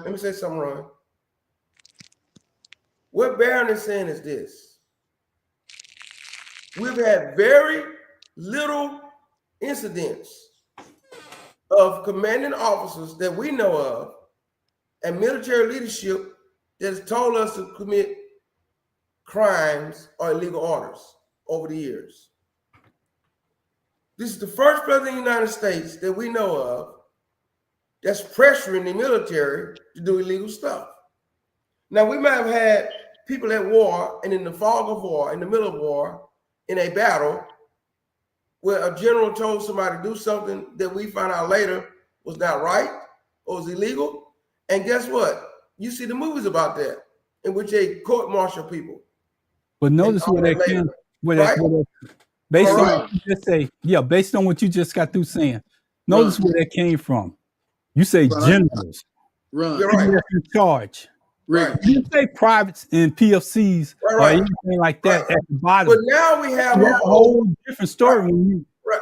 me say something, Ron. What Barron is saying is this. We've had very little incidents of commanding officers that we know of and military leadership that has told us to commit crimes or illegal orders over the years. This is the first president of the United States that we know of that's pressuring the military to do illegal stuff. Now, we might have had people at war and in the fog of war, in the middle of war, in a battle where a general told somebody to do something that we found out later was not right or was illegal. And guess what? You see the movies about that in which they court-martial people. But notice where they came, based on what you just say, based on what you just got through saying. Notice where that came from. You say generals. You're right. In charge. Right. You say privates and PFCs or anything like that at the bottom. But now we have a whole different story when you But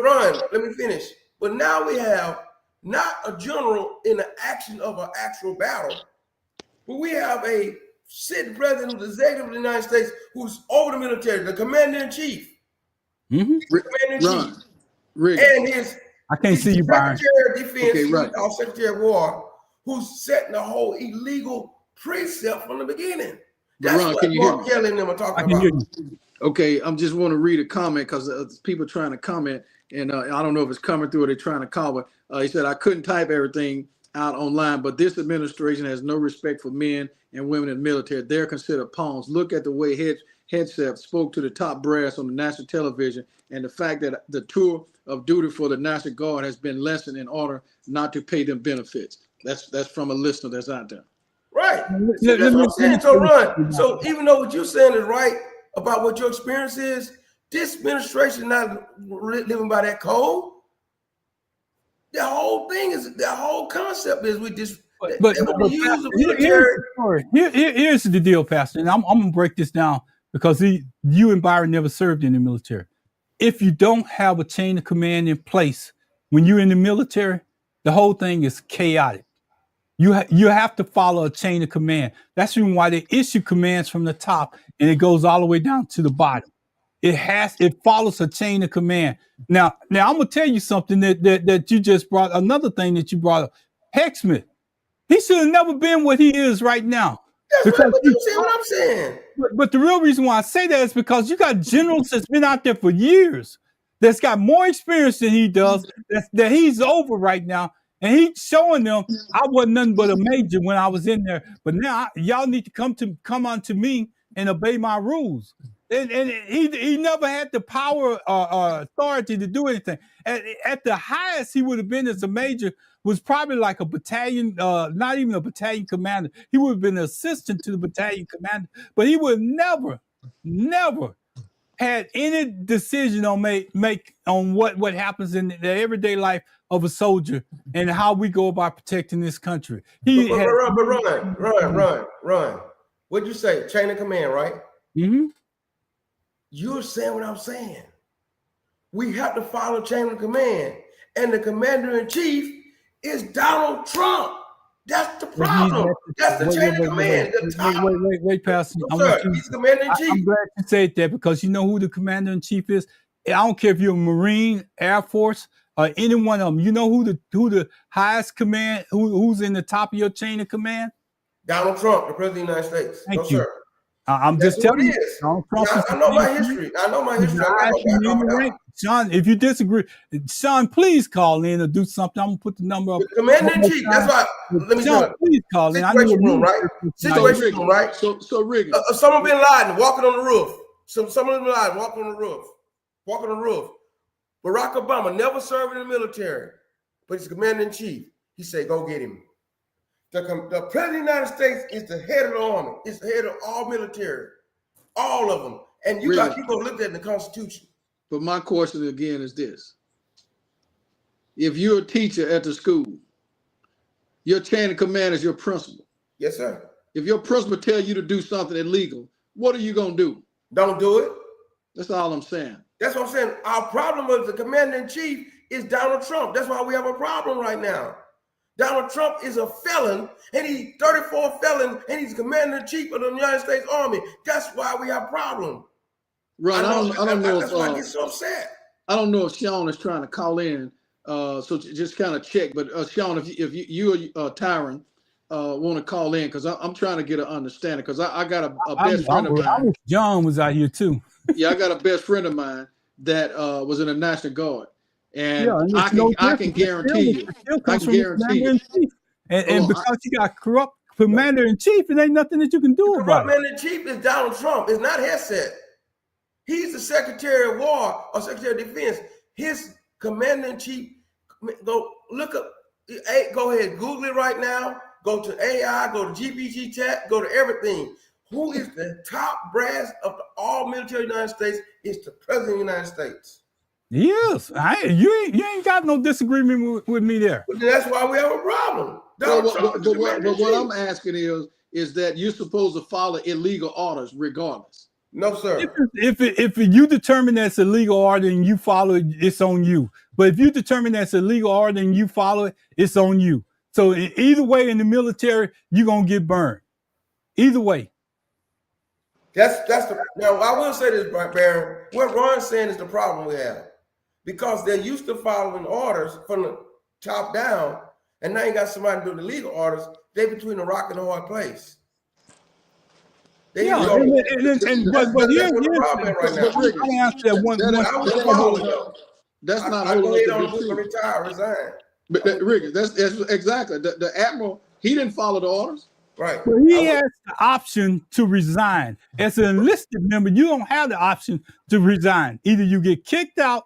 Ron, let me finish. But now we have not a general in the action of an actual battle, but we have a sitting president of the executive of the United States who's over the military, the commander-in-chief. Mm-hmm. Commander-in-chief. And his I can't see you, Byron. Secretary of Defense, our Secretary of War, who's setting the whole illegal precept from the beginning. That's Ron, what Mark Kelly and them are talking about. Okay, I'm just want to read a comment because people trying to comment, and I don't know if it's coming through or they're trying to call, but he said, I couldn't type everything out online, but this administration has no respect for men and women in the military. They're considered pawns. Look at the way Hegseth spoke to the top brass on the national television and the fact that the tour of duty for the National Guard has been lessened in order not to pay them benefits. That's from a listener that's out there. Right. So that's what I'm saying. So, Ron, so even though what you're saying is right about what your experience is, this administration is not living by that code. The whole thing is, the whole concept is we just use the military. Here's the deal, Pastor, and I'm gonna break this down because you and Byron never served in the military. If you don't have a chain of command in place when you're in the military, the whole thing is chaotic. You have to follow a chain of command. That's the reason why they issue commands from the top and it goes all the way down to the bottom. It follows a chain of command. Now I'm gonna tell you something that you just brought. Another thing that you brought up, Hecksmith. He should have never been what he is right now. That's what you see what I'm saying. But the real reason why I say that is because you got generals that's been out there for years, that's got more experience than he does, that he's over right now. And he's showing them I wasn't nothing but a major when I was in there. But now y'all need to come unto me and obey my rules. And he never had the power or authority to do anything. At the highest he would have been as a major was probably like a battalion, not even a battalion commander. He would have been an assistant to the battalion commander, but he would never had any decision on make on what happens in the everyday life of a soldier and how we go about protecting this country. He But had, run. What'd you say? Chain of command, right? mm-hmm. You're saying what I'm saying. We have to follow chain of command, and the commander in chief is Donald Trump. That's the problem. That's the chain of command. Wait, Pastor. No, sir, he's the commander in chief. I'm glad you said that because you know who the commander in chief is. I don't care if you're a Marine, Air Force, or any one of them. You know who the highest command, who's in the top of your chain of command? Donald Trump, the president of the United States. Thank no, you. Sir. I'm just telling you. I know my history. Sean, if you disagree, Sean, please call in or do something. I'm gonna put the number up. The commander in chief. That's why. Let me Sean, please call in. Situation room, right? Situation room, right? So Ricky. Osama bin Laden walking on the roof. Someone bin Laden walking on the roof. Walking on the roof. Barack Obama never served in the military, but he's commander in chief. He said, "Go get him." The president of the United States is the head of the army. It's the head of all military, all of them. And you got people looked at in the Constitution. But my question again is this: if you're a teacher at the school, your chain of command is your principal. Yes, sir. If your principal tell you to do something illegal, what are you gonna do? Don't do it. That's all I'm saying. That's what I'm saying. Our problem with the commander in chief is Donald Trump. That's why we have a problem right now. Donald Trump is a felon, and he's 34 felon, and he's commander-in-chief of the United States Army. That's why we have a problem. Right. I don't know. That's why I get so upset. I don't know if Sean is trying to call in, so just kind of check. But Sean, if you or Tyron want to call in, because I'm trying to get an understanding, because I got a best friend of mine. John was out here too. Yeah, I got a best friend of mine that was in the National Guard. And I can guarantee you. I can guarantee you. And because you got corrupt commander in chief, it ain't nothing that you can do about it. Commander in chief is Donald Trump. It's not Hegseth. He's the Secretary of War or Secretary of Defense. His commander in chief. Go look up. Go ahead, Google it right now. Go to AI. Go to GPT chat. Go to everything. Who is the top brass of all military of the United States? Is the President of the United States. Yes, you ain't got no disagreement with me there. But that's why we have a problem. But what I'm asking is that you're supposed to follow illegal orders regardless. No, sir. If you determine that's a legal order and you follow it, it's on you. But if you determine that's a legal order and you follow it, it's on you. So either way in the military, you're gonna get burned. Either way. That's now I will say this, Baron. What Ron's saying is the problem we have. Because they're used to following orders from the top down, and now you got somebody doing the legal orders. They're between a rock and a hard place. But here's that's not resign. But Rick, that's exactly the admiral. He didn't follow the orders. Right. Well, he has the option to resign. As an enlisted member, you don't have the option to resign. Either you get kicked out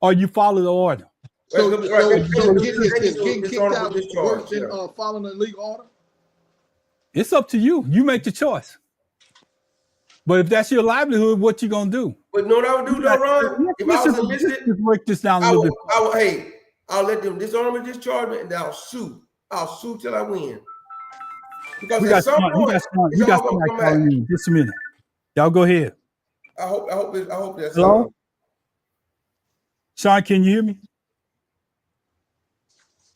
or you follow the order. So getting kicked out is worse than following the legal order? It's up to you. You make the choice. But if that's your livelihood, what you gonna do? But know what I would do, though, Ron? If I was enlisted, break this down a little bit. I'll let them disarm and discharge me, and then I'll sue. I'll sue till I win. Because at some point, we got somebody calling in. Just a minute. Y'all go ahead. I hope that's hello. Sean, can you hear me?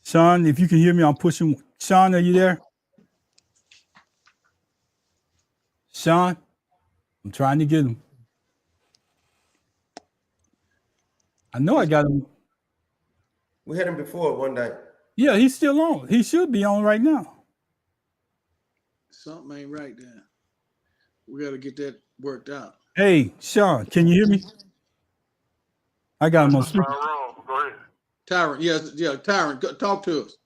Sean, if you can hear me, I'm pushing. Sean, are you there? Sean, I'm trying to get him. I know I got him. We had him before one day. Yeah, he's still on. He should be on right now. Something ain't right there. We got to get that worked out. Hey, Sean, can you hear me? I got him on speaker. Tyron, yes, Tyron, talk to us.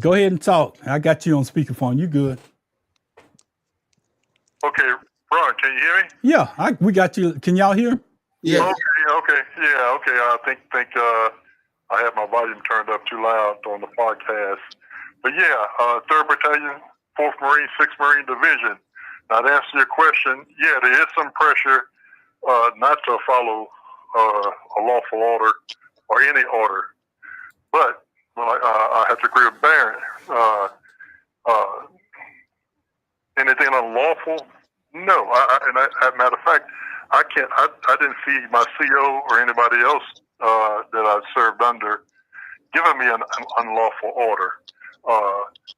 Go ahead and talk. I got you on speakerphone. You good? Okay, Ron, can you hear me? Yeah, we got you. Can y'all hear? Yeah. Okay, yeah, okay. I think I have my volume turned up too loud on the podcast. But yeah, 3rd Battalion, 4th Marine, 6th Marine Division. Now to answer your question, yeah, there is some pressure not to follow a lawful order or any order. But I have to agree with Barron. Anything unlawful? No. As a matter of fact, I didn't see my CO or anybody else that I served under giving me an unlawful order.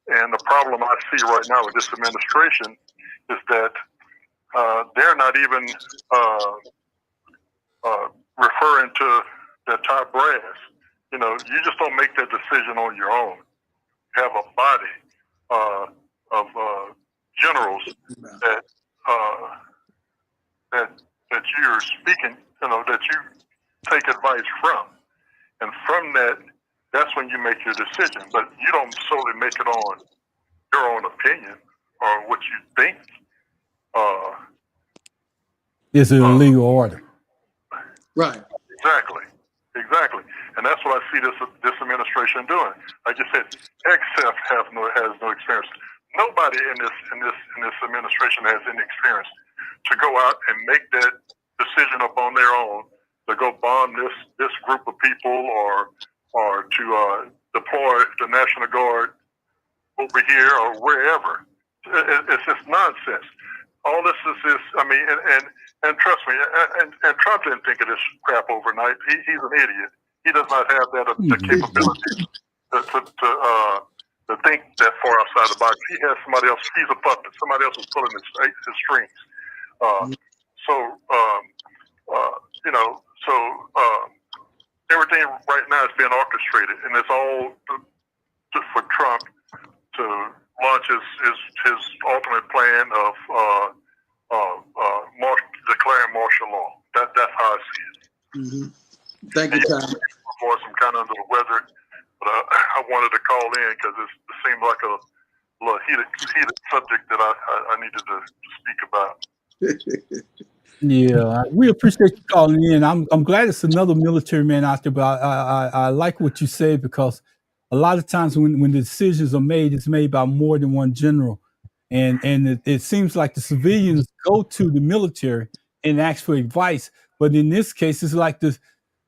And the problem I see right now with this administration is that they're not even referring to the top brass. You know, you just don't make that decision on your own. You have a body of generals that you're speaking, you know, that you take advice from, and from that, that's when you make your decision. But you don't solely make it on your own opinion or what you think. It's an illegal order. Right. Exactly, and that's what I see this administration doing. Like you said, XF has no experience. Nobody in this administration has any experience to go out and make that decision upon their own to go bomb this group of people or to deploy the National Guard over here or wherever. It's just nonsense. All this is I mean, and trust me, and Trump didn't think of this crap overnight. He's an idiot. He does not have the capability to think that far outside the box. He has somebody else. He's a puppet. Somebody else is pulling his strings. Everything right now is being orchestrated, and it's all for Trump to launch his ultimate plan of declaring martial law. That's how I see it. Mm-hmm. Thank you, Tom. Before I'm kind of under the weather, but I wanted to call in because it seemed like a little heated subject that I needed to speak about. Yeah, we appreciate you calling in. I'm glad it's another military man out there, but I like what you say, because a lot of times when the decisions are made, it's made by more than one general, and it seems like the civilians go to the military and ask for advice, but in this case, it's like this.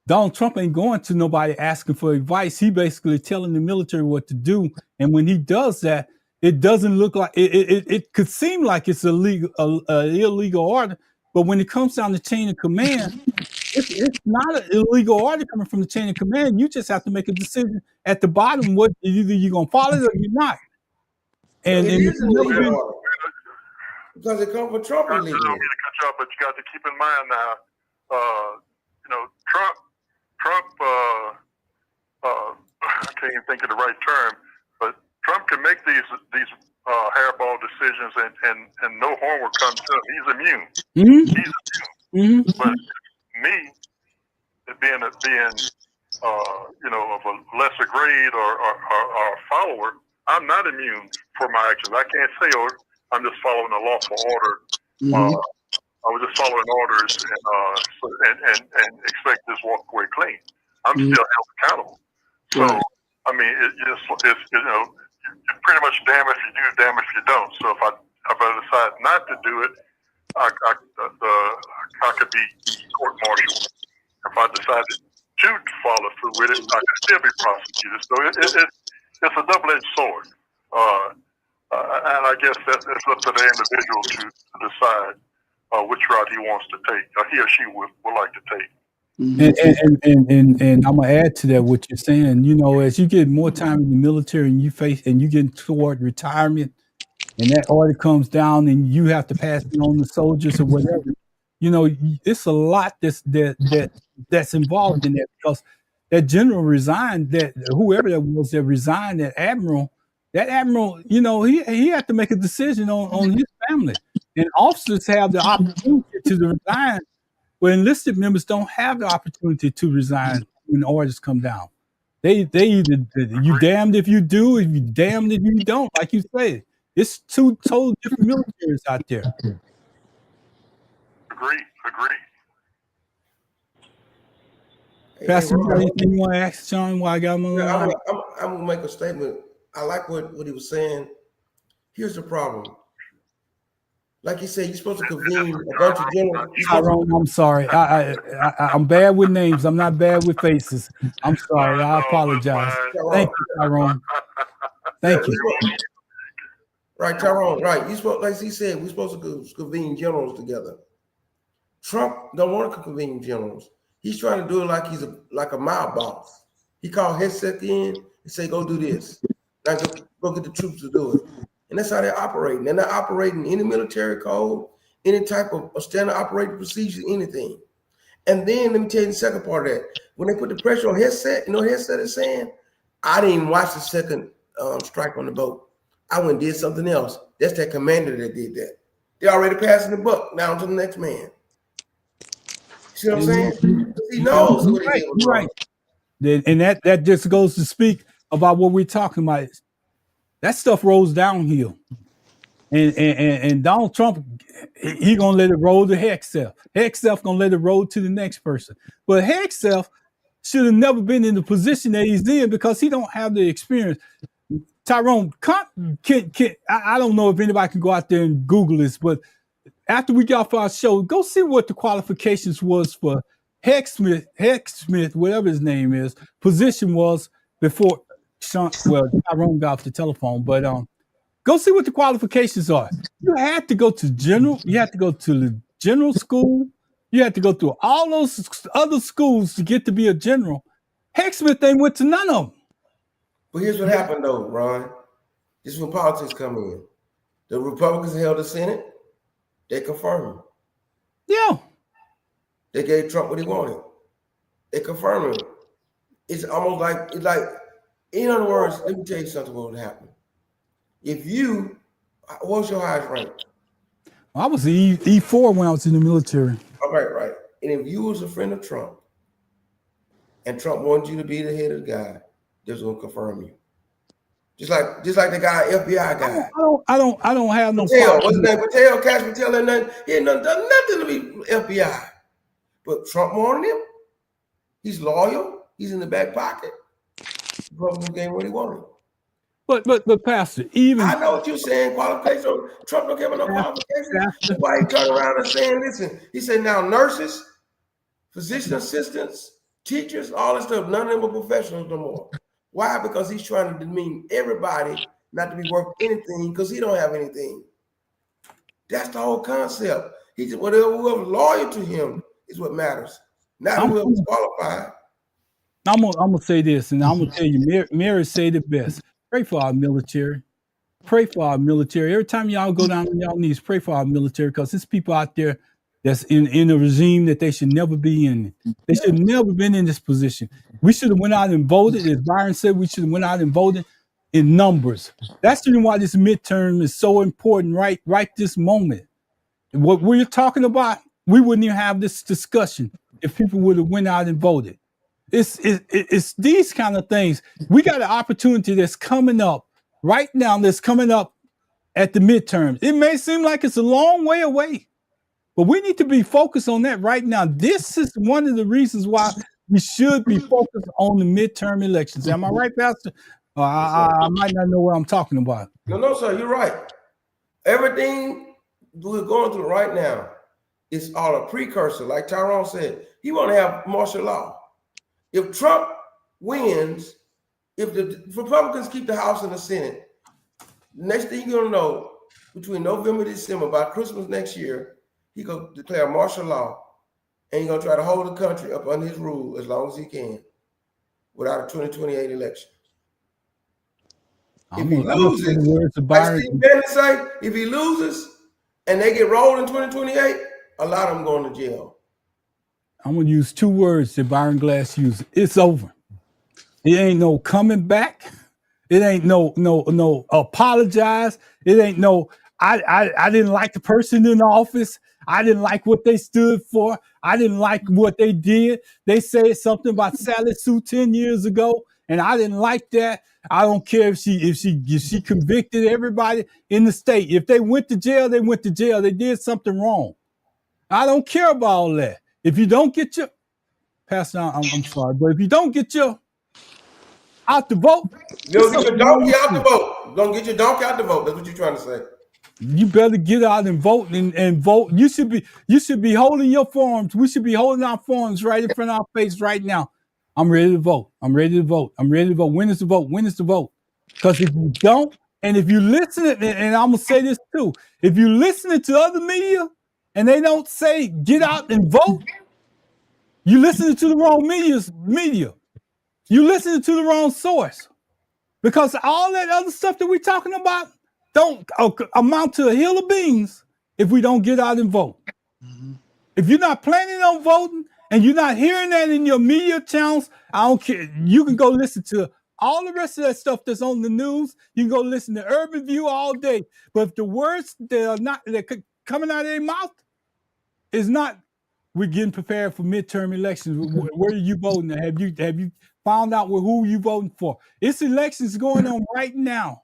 Donald Trump ain't going to nobody asking for advice. He basically telling the military what to do, and when he does that, it doesn't look like it could seem like it's illegal order. But when it comes down to chain of command, it's not an illegal order coming from the chain of command. You just have to make a decision at the bottom. What either you're gonna follow it or you're not. And It and is illegal order because it comes from Trump I don't illegally. mean to cut you off, but you got to keep in mind now, Trump, I can't even think of the right term, but Trump can make these hairball decisions and no harm will come to him. He's immune. Mm-hmm. He's immune. Mm-hmm. But me, being of a lesser grade or a follower, I'm not immune for my actions. I can't say, I'm just following a lawful order. Mm-hmm. I was just following orders and expect this walk away clean. I'm still held accountable. So, Right. I mean, you're pretty much damn if you do, damn if you don't. So if I decide not to do it, I could be court-martialed. If I decided to follow through with it, I could still be prosecuted. So it's a double-edged sword. And I guess that's up to the individual to decide which route he wants to take, or he or she would like to take. And I'm gonna add to that what you're saying. You know, as you get more time in the military and you get toward retirement, and that order comes down, and you have to pass it on to soldiers or whatever. You know, it's a lot that's involved in that, because that general resigned. That whoever that was that resigned, that admiral, you know, he had to make a decision on his family. And officers have the opportunity to resign, where enlisted members don't have the opportunity to resign when orders come down. They either you damned if you do, if you damned if you don't, like you say. It's two totally different militaries out there. Agree. Hey, Pastor, you got Ron, anything you want to ask Sean while I got him on the yeah, line? I'm gonna make a statement. I like what he was saying. Here's the problem. Like you said, you're supposed to convene a bunch of generals. Tyrone, I'm sorry. I'm bad with names. I'm not bad with faces. I'm sorry. I apologize. Thank you, Tyrone. Thank you. Right, Tyrone. Right. You supposed, like he said, we're supposed to convene generals together. Trump don't want to convene generals. He's trying to do it like he's like a mob boss. He called Hegseth in and say, "Go do this." Now go get the troops to do it. And that's how they're operating. They're not operating any military code, any type of standard operating procedure, anything. And then let me tell you the second part of that. When they put the pressure on Hegseth, you know what Hegseth is saying? I didn't even watch the second strike on the boat. I went and did something else. That's that commander that did that. They're already passing the buck down to the next man. See what I'm saying? He knows what he did was wrong. Right. And that just goes to speak about what we're talking about. That stuff rolls downhill. And Donald Trump, he gonna let it roll to Hegseth. Hegseth gonna let it roll to the next person. But Hegseth should have never been in the position that he's in because he don't have the experience. Tyrone, I don't know if anybody can go out there and Google this, but after we got off our show, go see what the qualifications was for Hegsmith, whatever his name is, position was before Tyrone got off the telephone. But go see what the qualifications are. You had to go to you had to go to the general school, you had to go through all those other schools to get to be a general. Hegsmith ain't went to none of them. But here's what happened though, Ron. This is when politics come in. The Republicans held the Senate. They confirmed him. Yeah. They gave Trump what he wanted. They confirmed him. It's almost like in other words, let me tell you something what would happen. If you, what's your highest rank? I was E4 when I was in the military. All right. And if you was a friend of Trump and Trump wanted you to be the head of the guy, they're gonna confirm you. Just like the guy, FBI guy. I don't have no Patel, what's his name? Patel, Cash Patel, and nothing. He ain't done nothing to be FBI. But Trump wanted him. He's loyal. He's in the back pocket. Republicans gave him what he wanted. But Pastor, even I know what you're saying. Qualifications. Trump don't give him no qualifications. That's why he turned around and saying, listen, he said now nurses, physician assistants, teachers, all this stuff, none of them are professionals no more. Why? Because he's trying to demean everybody not to be worth anything because he don't have anything. That's the whole concept. He said, whoever's loyal to him is what matters, not whoever's qualified. I'm gonna say this, and I'm gonna tell you, Mary said it best. Pray for our military. Pray for our military. Every time y'all go down on y'all knees, pray for our military because there's people out there that's in a regime that they should never be in. They should never been in this position. We should have went out and voted. As Byron said, we should have went out and voted in numbers. That's the reason why this midterm is so important right this moment. What we're talking about, we wouldn't even have this discussion if people would have went out and voted. It's these kind of things. We got an opportunity that's coming up right now, that's coming up at the midterms. It may seem like it's a long way away, but we need to be focused on that right now. This is one of the reasons why we should be focused on the midterm elections. Am I right, Pastor? I might not know what I'm talking about. No, sir, you're right. Everything we're going through right now is all a precursor. Like Tyrone said, he want to have martial law. If Trump wins, if the Republicans keep the House and the Senate, next thing you're going to know, between November and December, by Christmas next year, he going to declare martial law, and he's going to try to hold the country up under his rule as long as he can without a 2028 election. If he loses, like Steve Bannon say, if he loses and they get rolled in 2028, a lot of them going to jail. I'm going to use two words that Byron Glass used. It's over. It ain't no coming back. It ain't no apologize. It ain't no, I didn't like the person in the office. I didn't like what they stood for. I didn't like what they did. They said something about Sally Sue 10 years ago, and I didn't like that. I don't care if she convicted everybody in the state. If they went to jail, they went to jail. They did something wrong. I don't care about all that. If you don't get your Pastor, I'm sorry, but if you don't get your out the vote, You don't get your donkey out the vote. Don't get your donkey out the vote. That's what you're trying to say. you better get out and vote and vote. You should be holding your forms. We should be holding our forms right in front of our face right now. I'm ready to vote. I'm ready to vote. I'm ready to vote. When is the vote? When is the vote? Because if you don't, and if you listen, and I'm gonna say this too, if you listen to other media and they don't say get out and vote, you listening to the wrong media. You listening to the wrong source. Because all that other stuff that we're talking about don't amount to a hill of beans if we don't get out and vote. Mm-hmm. If you're not planning on voting and you're not hearing that in your media channels, I don't care. You can go listen to all the rest of that stuff that's on the news. You can go listen to Urban View all day. But if the words that coming out of their mouth is not, we're getting prepared for midterm elections. Where are you voting? Have you found out who you voting for? It's elections going on right now.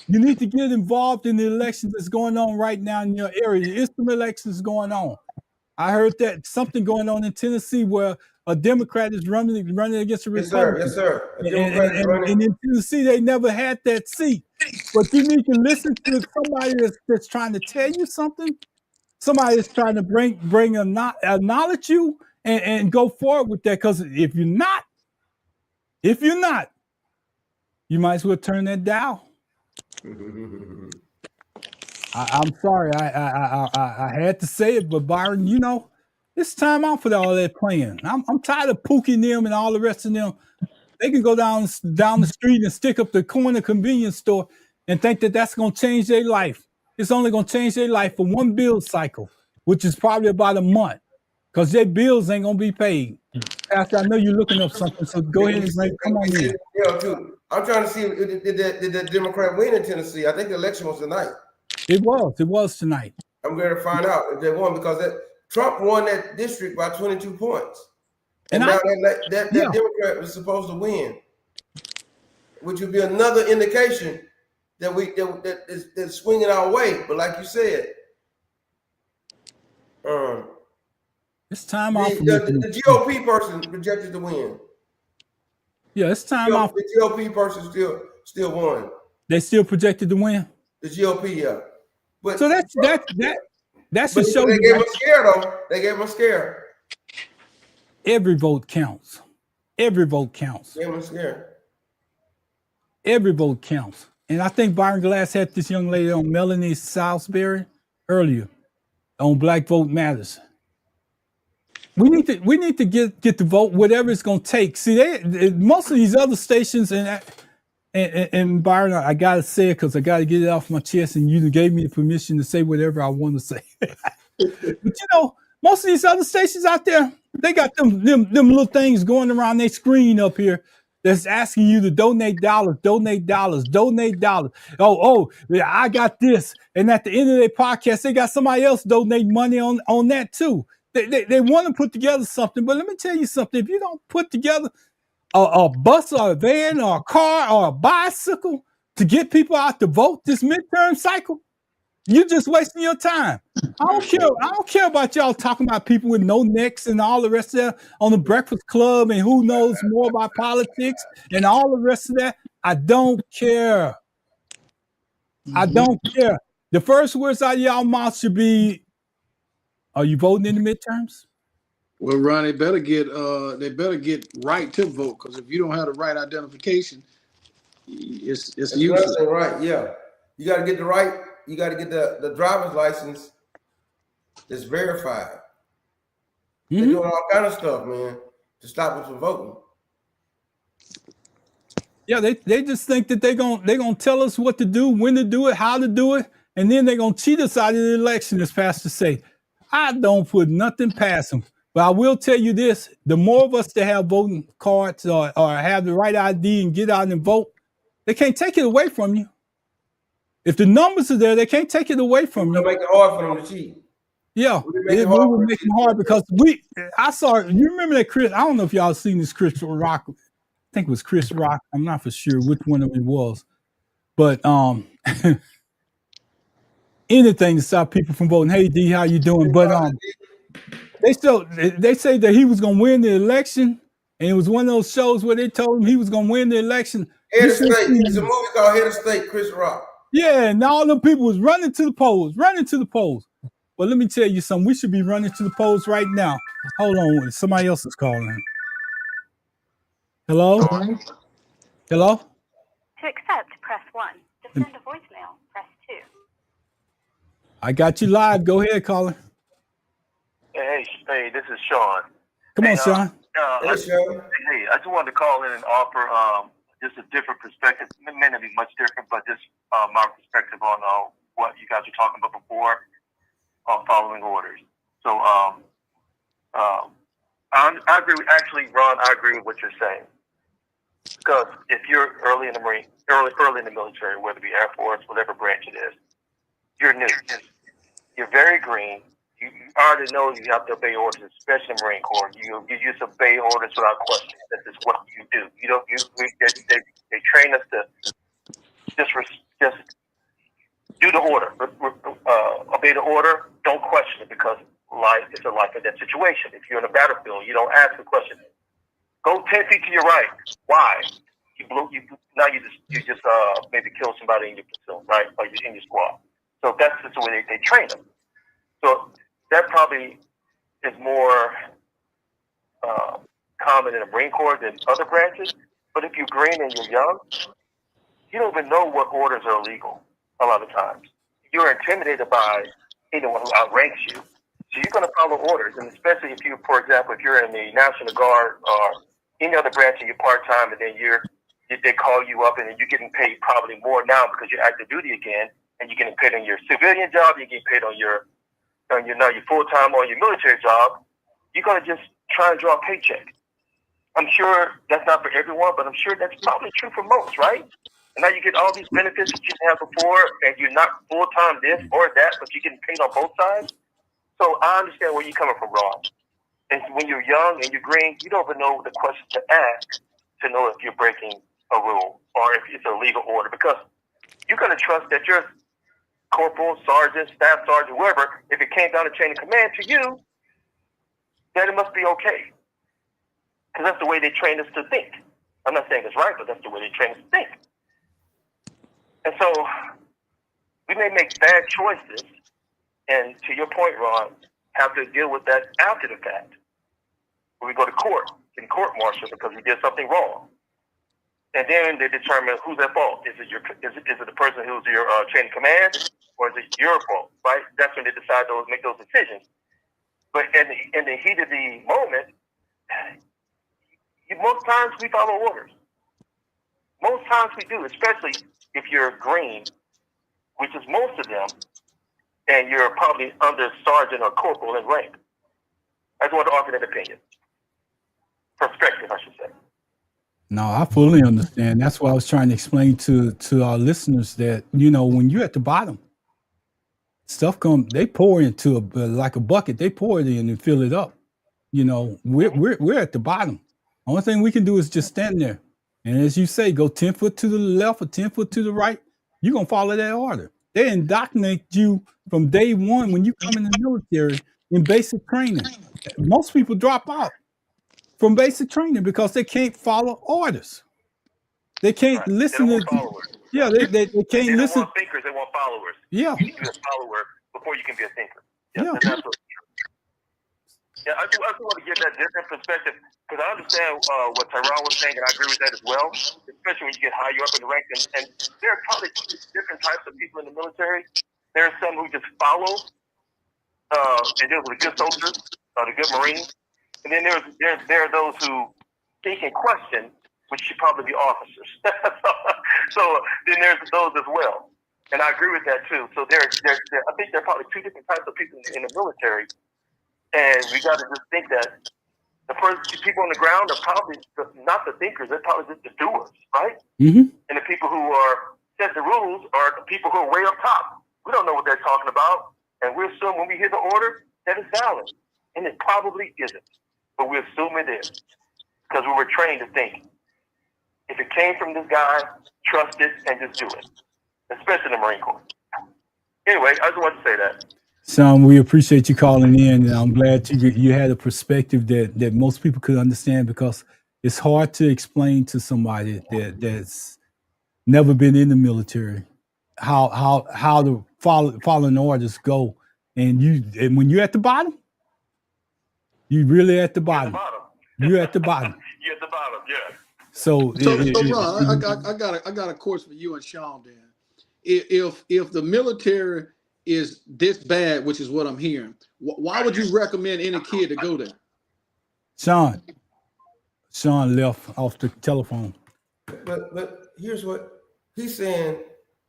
You need to get involved in the elections that's going on right now in your area. It's some elections going on. I heard that something going on in Tennessee where a Democrat is running against a Republican. Yes, sir. And in Tennessee, they never had that seat. But you need to listen to somebody that's trying to tell you something. Somebody is trying to acknowledge you and go forward with that. Because if you're not, you might as well turn that dial. I'm sorry, I had to say it, but Byron, it's time out for all that playing. I'm tired of Pookie and them and all the rest of them. They can go down the street and stick up the corner convenience store and think that that's going to change their life. It's only going to change their life for one bill cycle, which is probably about a month, because their bills ain't going to be paid. Pastor, I know you're looking up something, so go ahead and come on in. I'm trying to see, did the Democrat win in Tennessee? I think the election was tonight. It was tonight. I'm going to find out if they won, because Trump won that district by 22 points. And now that Democrat was supposed to win, which would be another indication that that's swinging our way. But like you said, it's time out. The GOP person projected to win. Yeah, it's time out. The GOP person still won. They still projected to win. The GOP, yeah. But so that should show they gave them a scare though. They gave them a scare. Every vote counts. Every vote counts. Gave them a scare. Every vote counts. And I think Byron Glass had this young lady on, Melanie Salisbury, earlier on Black Vote Matters. We need to get the vote, whatever it's going to take. See, most of these other stations, and Byron, I got to say it because I got to get it off my chest, and you gave me the permission to say whatever I want to say. But most of these other stations out there, they got them little things going around their screen up here that's asking you to donate dollars. Oh, I got this. And at the end of their podcast, they got somebody else donating money on that too. They want to put together something, but let me tell you something. If you don't put together a bus or a van or a car or a bicycle to get people out to vote this midterm cycle, you're just wasting your time. I don't care about y'all talking about people with no necks and all the rest of that on the Breakfast Club and who knows more about politics and all the rest of that. I don't care. I don't care. The first words out of y'all mouth should be, are you voting in the midterms? Well, Ron, they better get right to vote, because if you don't have the right identification, it's useless. Right, yeah. You got to get the right. You got to get the driver's license that's verified. Mm-hmm. They're doing all kind of stuff, man, to stop us from voting. Yeah, they just think that they're gonna tell us what to do, when to do it, how to do it, and then they're gonna cheat us out of the election, as Pastor say. I don't put nothing past them. But I will tell you this, the more of us that have voting cards or have the right ID and get out and vote, they can't take it away from you. If the numbers are there, they can't take it away from you. They'll make it hard for them to cheat. Yeah, it would make it hard because you remember that Chris, I don't know if y'all seen this Chris Rock think it was Chris Rock. I'm not for sure which one of them it was, but anything to stop people from voting. Hey D, how you doing? But they say that he was gonna win the election, and it was one of those shows where they told him he was gonna win the election. Head You of should have State. It's a seen, movie called Head of State. Chris Rock. yeah, and all them people was running to the polls, running to the polls. But let me tell you something. We should be running to the polls right now. Hold on, somebody else is calling. Hello, hello. To accept, press 1. To send a voicemail, press 2. I got you live. Go ahead, caller. Hey, this is Sean. Come on, Sean. Hey, Sean. I just wanted to call in and offer just a different perspective. It may not be much different, but just my perspective on what you guys were talking about before on following orders. So I agree. Actually, Ron, I agree with what you're saying. Because if you're early in the military, whether it be Air Force, whatever branch it is, you're new. You're very green. You already know you have to obey orders, especially in the Marine Corps. You just obey orders without question. This is what you do. You don't. They train us to just do the order, obey the order. Don't question it because life is a life or death situation. If you're in a battlefield, you don't ask the question. Go 10 feet to your right. Why? You just maybe kill somebody in your platoon, right? Or in your squad. So that's just the way they train them. So that probably is more common in the Marine Corps than other branches. But if you're green and you're young, you don't even know what orders are illegal a lot of times. You're intimidated by anyone who outranks you. So you're going to follow orders. And especially if you, for example, if you're in the National Guard or any other branch and you're part-time and then they call you up and then you're getting paid probably more now because you're active duty again and you're getting paid on your civilian job, you're getting paid on your full-time or your military job, you're going to just try and draw a paycheck. I'm sure that's not for everyone, but I'm sure that's probably true for most, right? And now you get all these benefits that you didn't have before, and you're not full-time this or that, but you're getting paid on both sides. So I understand where you're coming from, Ron. And when you're young and you're green, you don't even know the question to ask to know if you're breaking a rule or if it's a legal order, because you're going to trust that your corporal, sergeant, staff sergeant, whoever, if it came down the chain of command to you, that it must be okay. Because that's the way they train us to think. I'm not saying it's right, but that's the way they train us to think. And so we may make bad choices, and to your point, Ron, have to deal with that after the fact. When we go to court, in court-martial because we did something wrong. And then they determine who's at fault. Is it the person who's your chain of command, or is it your fault, right? That's when they decide to make those decisions. But in the heat of the moment, most times we follow orders. Most times we do, especially if you're green, which is most of them, and you're probably under sergeant or corporal in rank. I just want to offer that opinion. Perspective, I should say. No, I fully understand. That's why I was trying to explain to our listeners that, when you're at the bottom, stuff they pour into like a bucket. They pour it in and fill it up. We're at the bottom. Only thing we can do is just stand there. And as you say, go 10 foot to the left or 10 foot to the right. You're going to follow that order. They indoctrinate you from day one when you come in the military in basic training. Most people drop out from basic training because they can't follow orders. They can't listen to followers. Yeah, they can't listen. They want thinkers, they want followers. Yeah. You need to be a follower before you can be a thinker. Yeah. That's absolutely true. Yeah, I just want to give that different perspective because I understand what Tyrone was saying, and I agree with that as well, especially when you get higher up in the ranks. And there are probably different types of people in the military. There are some who just follow, and those are the good soldiers, the good Marines. And then there are those who think and question, which should probably be officers. So then there's those as well. And I agree with that too. So I think there are probably two different types of people in the military. And we got to just think that the first people on the ground are probably not the thinkers, they're probably just the doers, right? Mm-hmm. And the people who set the rules are the people who are way up top. We don't know what they're talking about. And we assume when we hear the order that it's valid. And it probably isn't. But we assume it is. Because we were trained to think. If it came from this guy, trust it and just do it, especially the Marine Corps. Anyway, I just wanted to say that. Sean, we appreciate you calling in, and I'm glad you had a perspective that most people could understand, because it's hard to explain to somebody that's never been in the military how the following orders go, and when you're at the bottom, you really at the bottom. You're at the bottom. You're at the bottom, yeah. So Ron, I got a course for you and Sean. Dan, if the military is this bad, which is what I'm hearing, why would you recommend any kid to go there? Sean left off the telephone. But here's what he's saying.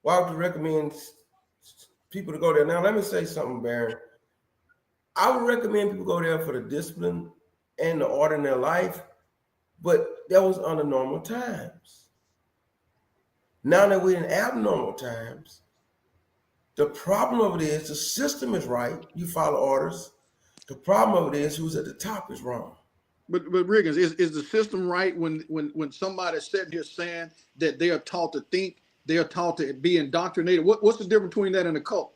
Why would you recommend people to go there? Now, let me say something, Baron. I would recommend people go there for the discipline and the order in their life, but that was under normal times. Now that we're in abnormal times, the problem of it is the system is right. You follow orders. The problem of it is who's at the top is wrong. But Riggins, is the system right when somebody's sitting here saying that they are taught to think, they are taught to be indoctrinated? What's the difference between that and a cult?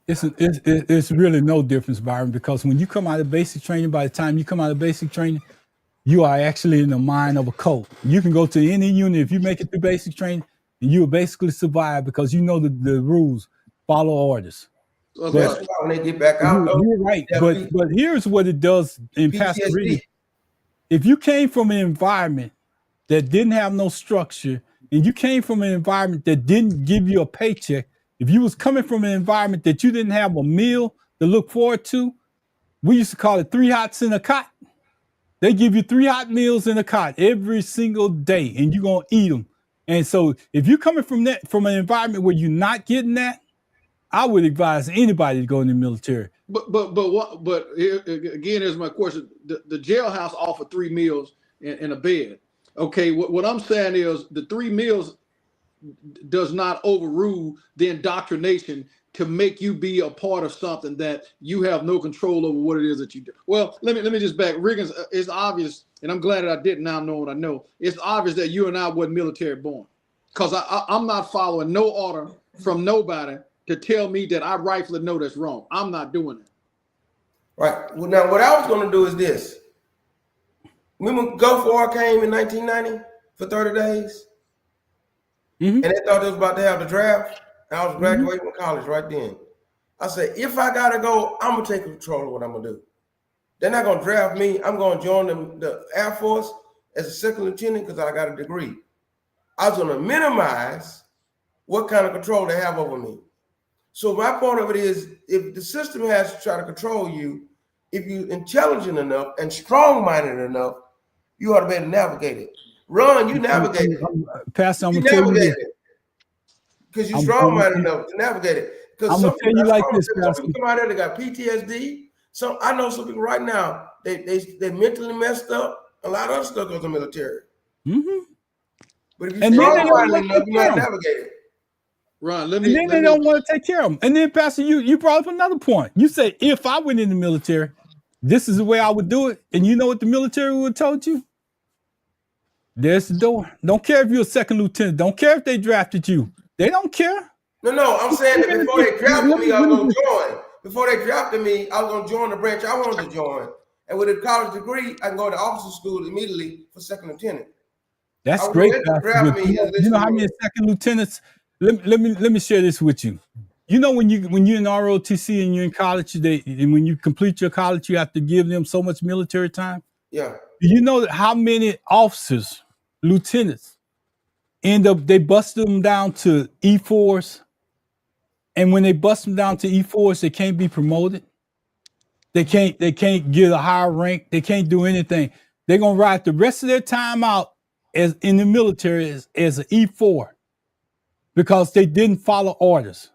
It's really no difference, Byron, because when you come out of basic training, by the time you come out of basic training, you are actually in the mind of a cult. You can go to any unit if you make it through basic training, and you'll basically survive because you know the rules, follow orders. Okay. But when they get back out, you're right. But here's what it does in Pastor Reed. If you came from an environment that didn't have no structure, and you came from an environment that didn't give you a paycheck, if you was coming from an environment that you didn't have a meal to look forward to, we used to call it 3 hots in a cot. They give you 3 hot meals in a cot every single day, and you're gonna eat them. And so if you're coming from an environment where you're not getting that, I would advise anybody to go in the military. But again, here's my question. The jailhouse offered 3 meals and a bed. Okay, what I'm saying is the 3 meals does not overrule the indoctrination to make you be a part of something that you have no control over what it is that you do. Well, let me just back. Riggins, it's obvious, and I'm glad that I didn't now know what I know. It's obvious that you and I wasn't military born, because I'm not following no order from nobody to tell me that I rightfully know that's wrong. I'm not doing it. Right. Well, now what I was going to do is this. Remember Gulf War came in 1990 for 30 days? Mm-hmm. And they thought they was about to have the draft. I was graduating from college right then. I said, if I got to go, I'm going to take control of what I'm going to do. They're not going to draft me. I'm going to join the Air Force as a second lieutenant because I got a degree. I was going to minimize what kind of control they have over me. So my point of it is, if the system has to try to control you, if you're intelligent enough and strong-minded enough, you ought to be able to navigate it. Ron, you navigate it. Pastor, I'm you going to tell you it. Because you're strong-minded enough to navigate it. I'm going to tell you like this, Pastor. Some people come out there, they got PTSD. So I know some people right now, they mentally messed up. A lot of other stuff goes to the military. Mm-hmm. But if you're strong-minded enough, you know how to navigate it. Ron, they don't want to take care of them. And then, Pastor, you brought up another point. You say, if I went in the military, this is the way I would do it. And you know what the military would have told you? There's the door. Don't care if you're a second lieutenant. Don't care if they drafted you. They don't care. No, I'm saying that before they drafted me, I was going to join. Before they drafted me, I was going to join the branch I wanted to join. And with a college degree, I can go to officer school immediately for second lieutenant. That's great. You know how many second lieutenants? Let me share this with you. You know, when you're in ROTC and you're in college, and when you complete your college, you have to give them so much military time. Yeah. Do you know how many officers, lieutenants, they bust them down to E4s, and when they bust them down to E4s, they can't be promoted. They can't get a higher rank. They can't do anything. They're gonna ride the rest of their time out as in the military as an E4 because they didn't follow orders.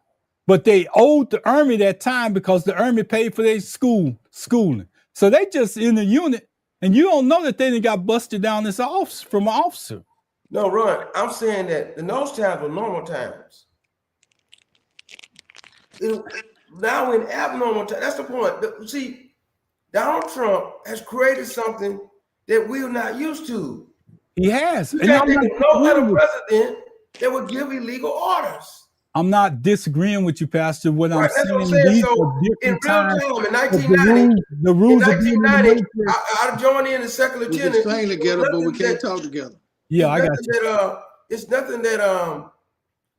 But they owed the Army that time because the Army paid for their schooling. So they just in the unit, and you don't know that they done got busted down as an officer from an officer. No, Ron, I'm saying that in those times were normal times. Now in abnormal times, that's the point. See, Donald Trump has created something that we're not used to. He has. You And can't I'm think not of no disagreeing other with, president that would give illegal orders. I'm not disagreeing with you, Pastor. What I'm Right, that's what I'm saying, saying. these are So in different real times time, in of 1990, the in rules of being in the 1990, military. I joined in as second We can lieutenant. sing together, but we can't talk together. Yeah, I got you. It's nothing that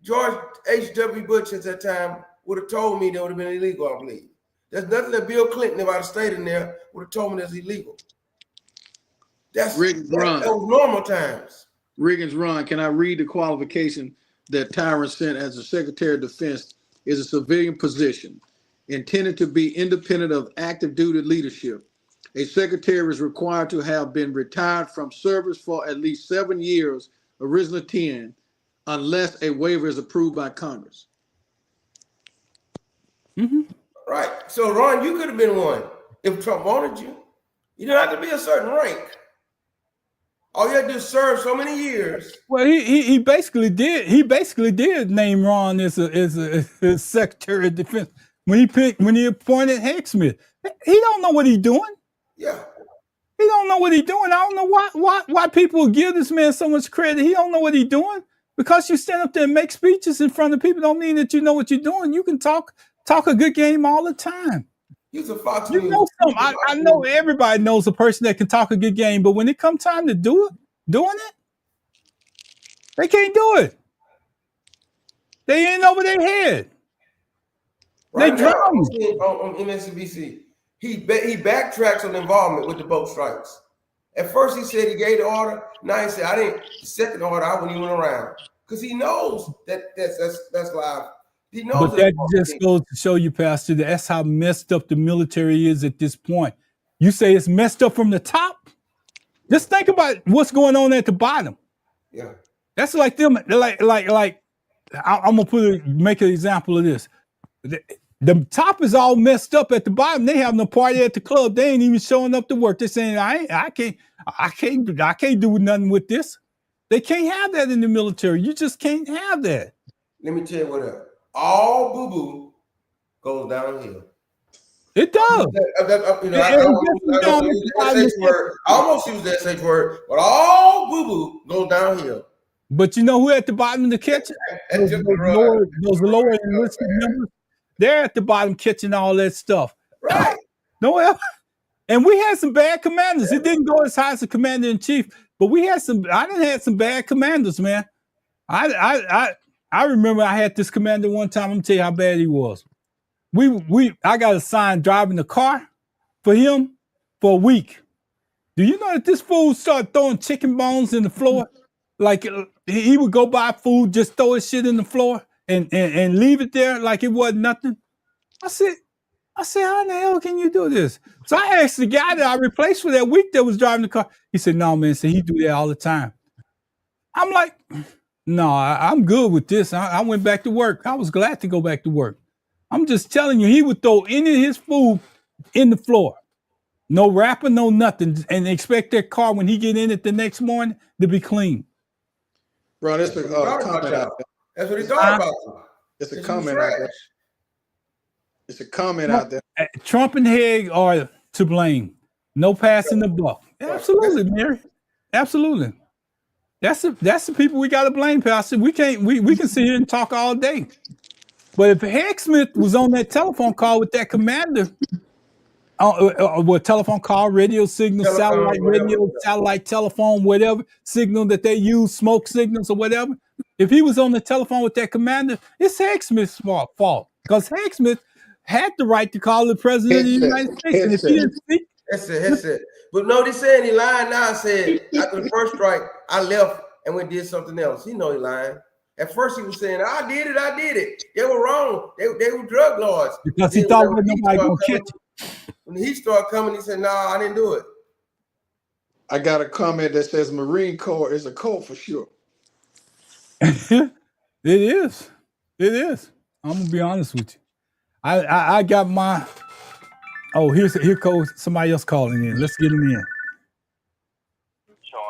George H.W. Bush at that time would have told me that would have been illegal, I believe. There's nothing that Bill Clinton, if I'd have stayed in there, would have told me that's illegal. That was normal times. Reagan's run. Can I read the qualification that Tyron sent as the Secretary of Defense is a civilian position intended to be independent of active duty leadership. A secretary is required to have been retired from service for at least 7 years, originally 10, unless a waiver is approved by Congress. Mm-hmm. Right. So, Ron, you could have been one if Trump wanted you. You don't have to be a certain rank. All you had to do is serve so many years. Well, he basically did. He basically did name Ron as a Secretary of Defense when he appointed Hicksmith. He don't know what he's doing. Yeah. He don't know what he's doing. I don't know why people give this man so much credit. He don't know what he's doing. Because you stand up there and make speeches in front of people don't mean that you know what you're doing. You can talk a good game all the time. He's a Fox You News. know something. I know everybody knows a person that can talk a good game, but when it comes time to doing it, they can't do it. They ain't over their head. Right They now, drown. on MSNBC, he backtracks on involvement with the boat strikes. At first, he said he gave the order. Now he said, I didn't. The second order, I wasn't even around. Because he knows that's live. He knows. But that just goes to show you, Pastor, that's how messed up the military is at this point. You say it's messed up from the top? Just think about what's going on at the bottom. Yeah. That's like them, like I'm gonna make an example of this. The top is all messed up at the bottom. They having a party at the club. They ain't even showing up to work. They're saying, I can't do nothing with this. They can't have that in the military. You just can't have that. Let me tell you what all boo-boo goes downhill. It does. I almost used that SH word, but all boo-boo goes downhill. But you know who at the bottom of the kitchen? Those lower enlisted members. They're at the bottom catching all that stuff. Right. No, and we had some bad commanders. It didn't go as high as the commander in chief, but I done had some bad commanders, man. I remember I had this commander one time. I'm gonna tell you how bad he was. I got assigned driving the car for him for a week. Do you know that this fool started throwing chicken bones in the floor? Like he would go buy food, just throw his shit in the floor and leave it there like it wasn't nothing. I said, how in the hell can you do this? So I asked the guy that I replaced for that week that was driving the car. He said, no, man, he do that all the time. I'm like, no, I'm good with this. I went back to work. I was glad to go back to work. I'm just telling you, he would throw any of his food in the floor. No wrapper, no nothing, and expect that car when he get in it the next morning to be clean. Bro, that's a comment out there. That's what he thought about. It's a comment out there. It's a comment out there. Trump and Haig are to blame. No passing the buck. Absolutely, Mary. Absolutely. That's the people we got to blame, Pastor. We can sit here and talk all day. But if Hicksmith was on that telephone call with that commander, telephone call, radio signal, satellite radio, satellite telephone, whatever signal that they use, smoke signals or whatever. If he was on the telephone with that commander, it's Hicksmith's fault because Hicksmith had the right to call the president of the United States. And if he didn't speak, that's it. But no, they saying he lying now. Said after the first strike, I left and went and did something else. He know he lying. At first he was saying, I did it. They were wrong. They were drug lords. Because he thought nobody gonna catch it. When he started coming, he said, no, I didn't do it. I got a comment that says Marine Corps is a cult for sure. It is. I'm gonna be honest with you. I got my. Oh, here goes somebody else calling in. Let's get him in. Sean.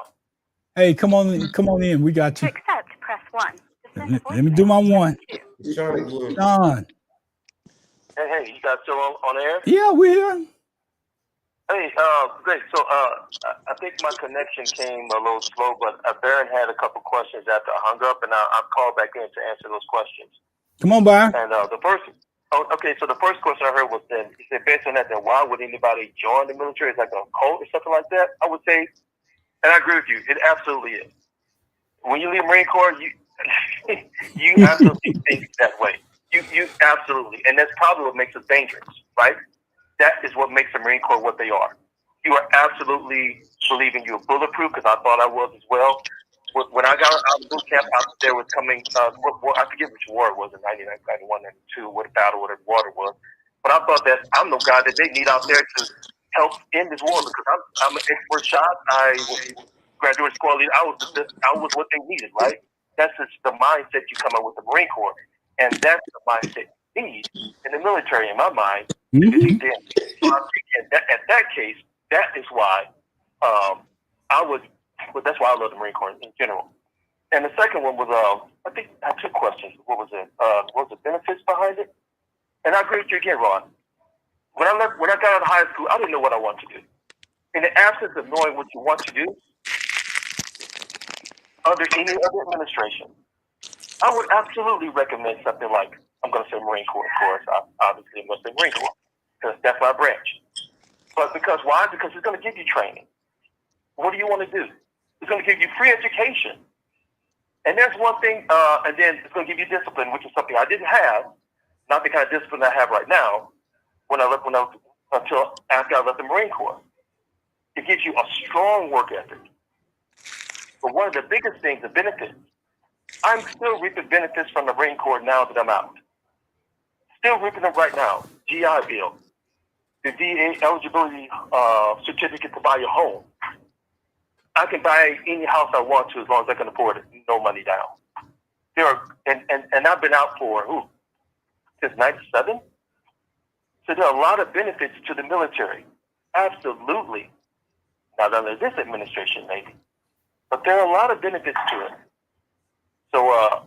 Hey, come on in. We got To you. accept, press 1. Let me do my one. John. Hey, you guys still on air? Yeah, we're here. Hey, great. So I think my connection came a little slow, but Baron had a couple questions after I hung up, and I'll call back in to answer those questions. Come on, Byron. And the first, okay, so the first question I heard was then, he said, based on that, then why would anybody join the military? It's like a cult or something like that. I would say, and I agree with you, it absolutely is. When you leave Marine Corps, you you absolutely think that way. You absolutely, and that's probably what makes us dangerous, right? That is what makes the Marine Corps what they are. You are absolutely believing you're bulletproof, because I thought I was as well. When I got out of boot camp, there was coming, I forget which war it was in 99, 91, 92, what battle, whatever war it was. But I thought that I'm the guy that they need out there to help end this war, because I'm an expert shot. I was graduate school leader. I was what they needed, right? That's just the mindset you come up with the Marine Corps. And that's the mindset you need in the military, in my mind. Mm-hmm. At that case, that is why that's why I love the Marine Corps in general. And the second one was, I think I had two questions. What was it? What was the benefits behind it? And I agree with you again, Ron. When I got out of high school, I didn't know what I wanted to do. In the absence of knowing what you want to do, under any other administration, I would absolutely recommend something like, I'm going to say Marine Corps, of course. Obviously, I'm going to say Marine Corps, because that's my branch. But why? Because it's going to give you training. What do you want to do? It's going to give you free education. And there's one thing, and then it's going to give you discipline, which is something I didn't have, not the kind of discipline I have right now, until after I left the Marine Corps. It gives you a strong work ethic. But one of the biggest things, the benefits, I'm still reaping benefits from the Marine Corps now that I'm out. Still reaping them right now. GI Bill, the VA eligibility certificate to buy your home. I can buy any house I want to as long as I can afford it, no money down. And I've been out since '97. So there are a lot of benefits to the military. Absolutely. Not under this administration, maybe. But there are a lot of benefits to it. So I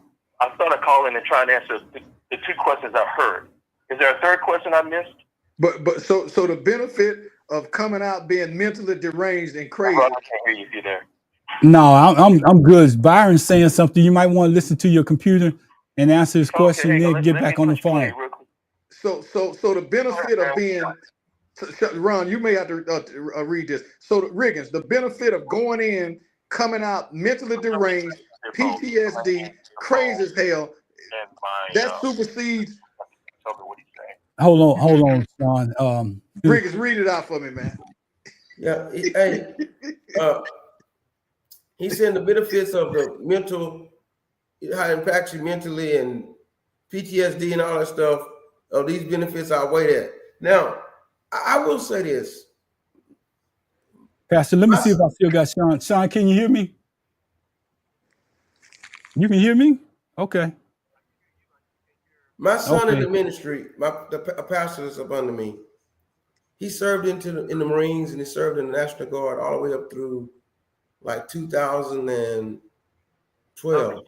thought I'd call in and try and answer the two questions I heard. Is there a third question I missed? But so the benefit of coming out being mentally deranged and crazy. Well, I can't hear you if you're there. No, I'm good. Byron's saying something. You might want to listen to your computer and answer his question, Okay, then get back on the phone. So the benefit of being, Ron, you may have to read this. So Riggins, the benefit of going in, coming out mentally deranged, PTSD, crazy as hell, that supersedes. Hold on, Sean. Riggins, read it out for me, man. Yeah, he's saying the benefits of the mental, how it impacts you mentally and PTSD and all that stuff. These benefits outweigh that. Now, I will say this. Pastor, let me see if I still got Sean. Sean, can you hear me? You can hear me? Okay. My son in the ministry, a pastor that's up under me, he served in the Marines and he served in the National Guard all the way up through like 2012.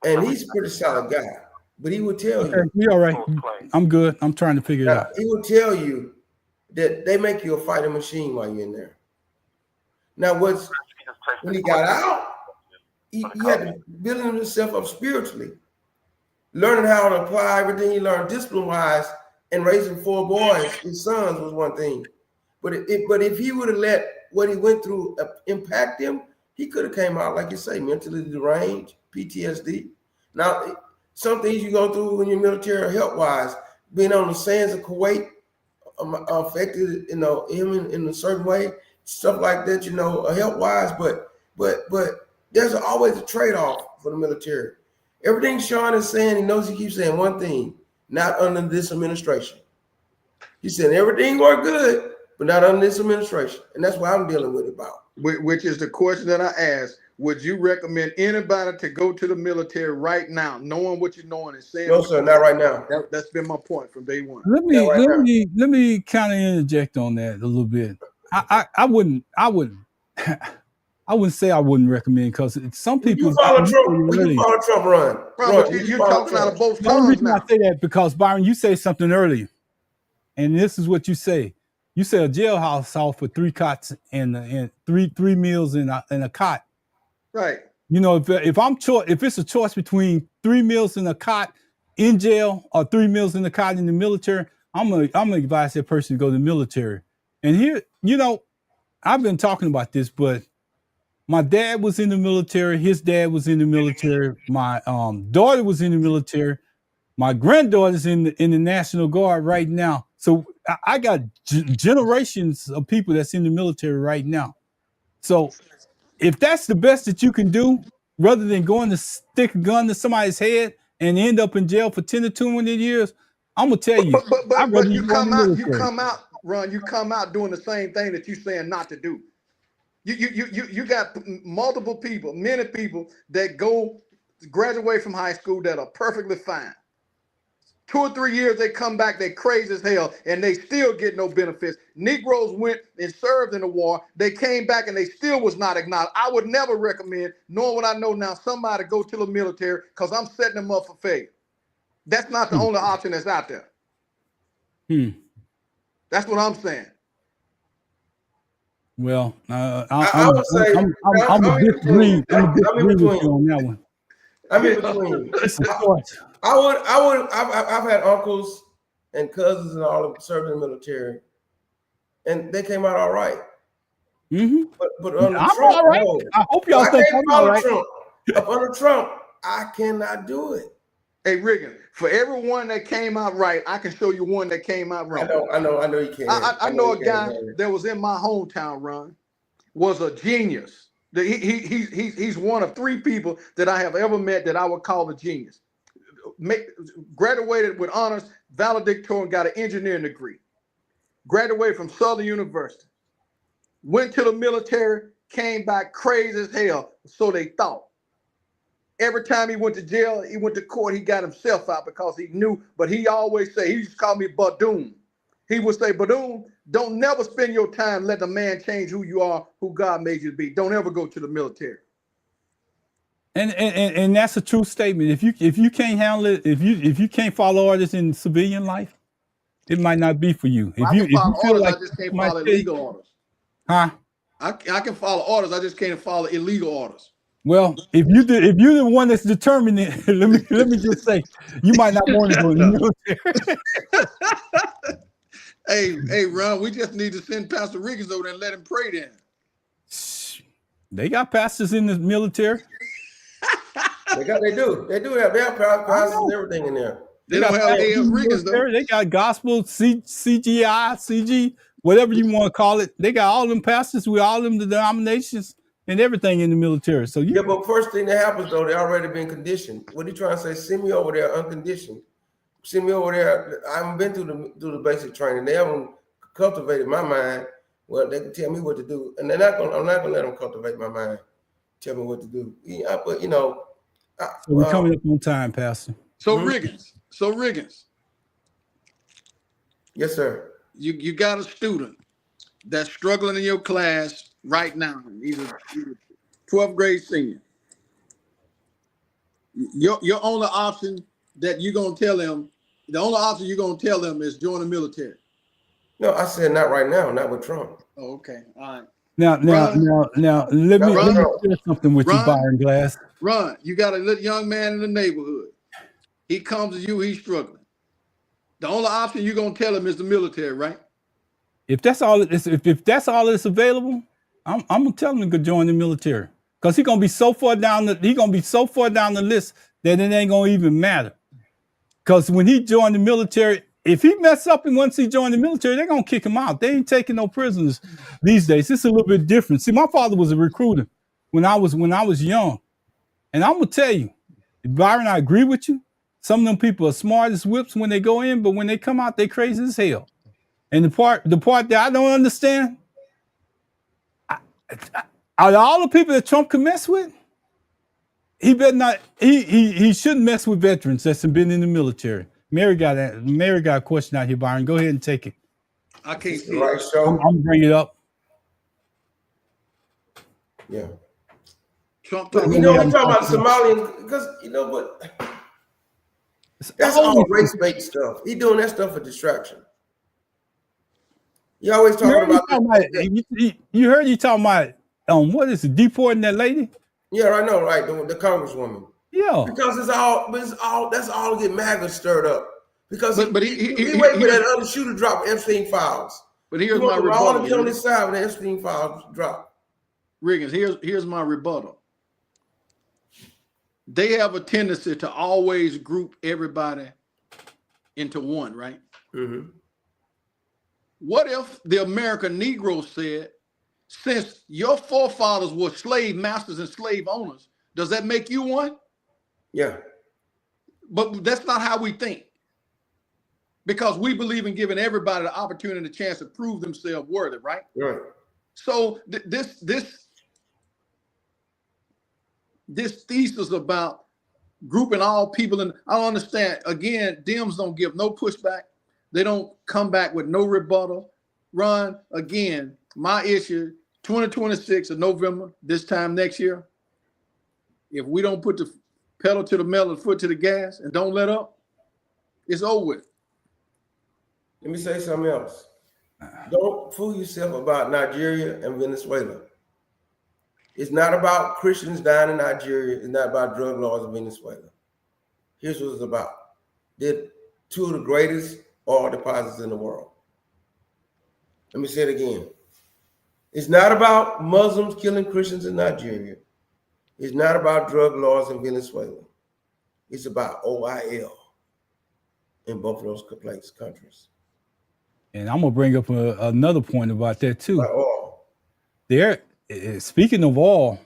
And he's a pretty solid guy. But he would tell you. You all right. I'm good. I'm trying to figure it out. He would tell you that they make you a fighting machine while you're in there. Now, when he got out, he had to build himself up spiritually, learning how to apply everything he learned discipline-wise, and raising 4 boys, his sons, was one thing. But if he would have let what he went through impact him, he could have came out, like you say, mentally deranged, PTSD. Now, some things you go through when you're military health-wise, being on the sands of Kuwait affected, him in a certain way, stuff like that, health-wise. But there's always a trade-off for the military. Everything Sean is saying, he knows he keeps saying one thing: not under this administration. He said everything worked good, but not under this administration, and that's what I'm dealing with about. Which is the question that I asked. Would you recommend anybody to go to the military right now, knowing what you're knowing and saying? No, sir, not right now. That's been my point from day one. Let me kind of interject on that a little bit. I wouldn't say I wouldn't recommend, because some people you follow Trump run. You're talking out of both tongues now. I say that because, Byron, you say something earlier, and this is what you say: You sell a jailhouse off for 3 cots and three meals in a cot. Right. You know, if it's a choice between 3 meals in a cot in jail or 3 meals in a cot in the military, I'm gonna advise that person to go to the military. And here, you know, I've been talking about this, but my dad was in the military. His dad was in the military. My daughter was in the military. My granddaughter's in the National Guard right now. So I got generations of people that's in the military right now. So if that's the best that you can do, rather than going to stick a gun to somebody's head and end up in jail for 10 to 20 years, I'm gonna tell you, but you come out, Ron. You come out doing the same thing that you're saying not to do. You got multiple people, many people that graduate from high school that are perfectly fine. 2 or 3 years they come back, they crazy as hell, and they still get no benefits. Negroes went and served in the war. They came back and they still was not acknowledged. I would never recommend, knowing what I know now, somebody go to the military because I'm setting them up for failure. That's not the only option that's out there. That's what I'm saying. Well, I would say I'm a disagree with you on that one. I'm in between. I've had uncles and cousins and all of them served in the military, and they came out all right. Mm-hmm. But under I'm Trump, all right. no. I hope y'all think I'm all right. Up under Trump, I cannot do it. Hey, Riggin, for everyone that came out right, I can show you one that came out wrong. I know you can. I know a guy that was in my hometown, Ron, was a genius. He's one of 3 people that I have ever met that I would call a genius. Graduated with honors, valedictorian, got an engineering degree. Graduated from Southern University. Went to the military, came back crazy as hell, so they thought. Every time he went to jail, he went to court, he got himself out because he knew, but he always say, he used to call me Badoon. He would say, Badoon, don't never spend your time letting a man change who you are, who God made you to be. Don't ever go to the military. And that's a true statement. If you can't handle it, if you can't follow orders in civilian life, it might not be for you. If you feel like I just can't follow illegal orders. Huh? I can follow orders, I just can't follow illegal orders. Well, if you're the one that's determined it, let me just say, you might not want to go in the military. Hey, Ron, we just need to send Pastor Riggins over there and let him pray then. They got pastors in the military. They do have pastors and everything in there. They don't have Riggins though. They got gospel, CGI, CG, whatever you want to call it. They got all them pastors with all them denominations and everything in the military. So but first thing that happens though, they already been conditioned. What are you trying to say? Send me over there unconditioned. Send me over there. I haven't been through the basic training. They haven't cultivated my mind. Well, they can tell me what to do, and I'm not gonna let them cultivate my mind. Tell me what to do. But so we're coming up on time, Pastor. So Riggins. Yes, sir. You got a student that's struggling in your class right now. He's a 12th grade senior. Your only option that you're gonna tell him, the only option you're gonna tell him is join the military. No, I said not right now, not with Trump. Oh, okay. All right. Now, let me share something with you, Byron Glass. Ron, you got a little young man in the neighborhood. He comes to you, he's struggling. The only option you're gonna tell him is the military, right? If that's all that's available, I'm gonna tell him to go join the military. Because he's gonna be so far down the list that it ain't gonna even matter. Because when he joined the military, if he mess up and once he joined the military, they're gonna kick him out. They ain't taking no prisoners these days. It's a little bit different. See, my father was a recruiter when I was young. And I'm gonna tell you, Byron, I agree with you. Some of them people are smart as whips when they go in, but when they come out, they crazy as hell. And the part that I don't understand, out of all the people that Trump can mess with, he better not. He shouldn't mess with veterans that's been in the military. Mary got a question out here, Byron. Go ahead and take it. I can't see right, it. I'm gonna bring it up. Yeah. Trump. But, we're talking about Somalian because but that's all race-based stuff. He doing that stuff for distraction. You always You talking heard you about talking about, you heard you talking about what is it, deporting that lady? yeah, I know, right? The congresswoman. Yeah. Because that's all get MAGA stirred up. Because he wait for here's, that other shoe to drop Epstein files. but He here's my want them all to rebuttal. get on his side when the Epstein files drop. Riggins, here's my rebuttal. They have a tendency to always group everybody into one, right? Mm-hmm. What if the American Negro said, since your forefathers were slave masters and slave owners, does that make you one? Yeah. But that's not how we think. Because we believe in giving everybody the opportunity and the chance to prove themselves worthy, right? Right. So this thesis about grouping all people in, I don't understand. Again, Dems don't give no pushback. They don't come back with no rebuttal. Ron, again, my issue, 2026 of November, this time next year, if we don't put the pedal to the metal, the foot to the gas, and don't let up, it's over with. Let me say something else. Don't fool yourself about Nigeria and Venezuela. It's not about Christians dying in Nigeria. It's not about drug laws in Venezuela. Here's what it's about. They're two of the greatest oil deposits in the world. Let me say it again. It's not about Muslims killing Christians in Nigeria. It's not about drug laws in Venezuela. It's about OIL in both of those countries. And I'm gonna bring up another point about that too. By oil. There, speaking of oil,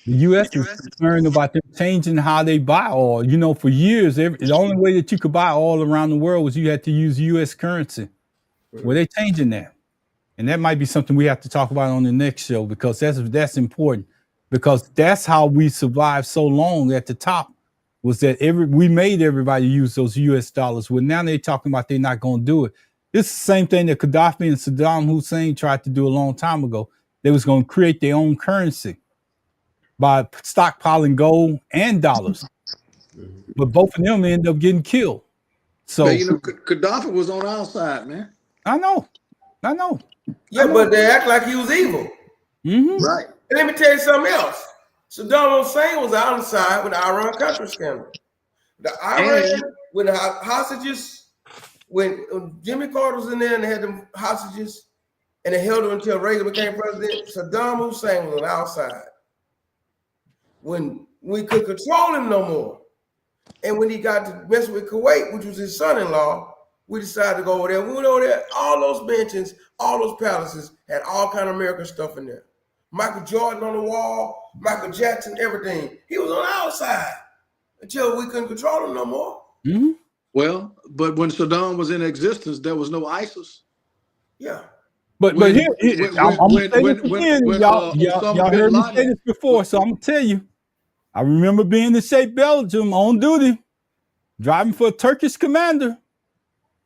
the U.S. is concerned about them changing how they buy oil. You know, for years, the only way that you could buy oil around the world was you had to use U.S. currency. Well, they're changing that, and that might be something we have to talk about on the next show because that's important because that's how we survived so long at the top. Was that we made everybody use those U.S. dollars. Well, now they're talking about they're not going to do it. It's the same thing that Gaddafi and Saddam Hussein tried to do a long time ago. They was going to create their own currency by stockpiling gold and dollars. But both of them ended up getting killed. So, but, you know, Gaddafi was on our side, man. I know. Yeah, but they act like he was evil. Mm-hmm. Right. And let me tell you something else. Saddam Hussein was on the side with the Iran-Contra scandal. The Iran, when the hostages, when Jimmy Carter was in there and they had them hostages, and they held them until Reagan became president, Saddam Hussein was on our side. When we could control him no more, and when he got to mess with Kuwait, which was his son-in-law, we decided to go over there. We went over there, all those mansions, all those palaces had all kind of American stuff in there. Michael Jordan on the wall, Michael Jackson, everything. He was on our side until we couldn't control him no more. Mm-hmm. Well, but when Saddam was in existence, there was no ISIS. Yeah. But here, I'm gonna say this again. Y'all heard me say this before, so I'm gonna tell you. I remember being in Shape, Belgium on duty, driving for a Turkish commander.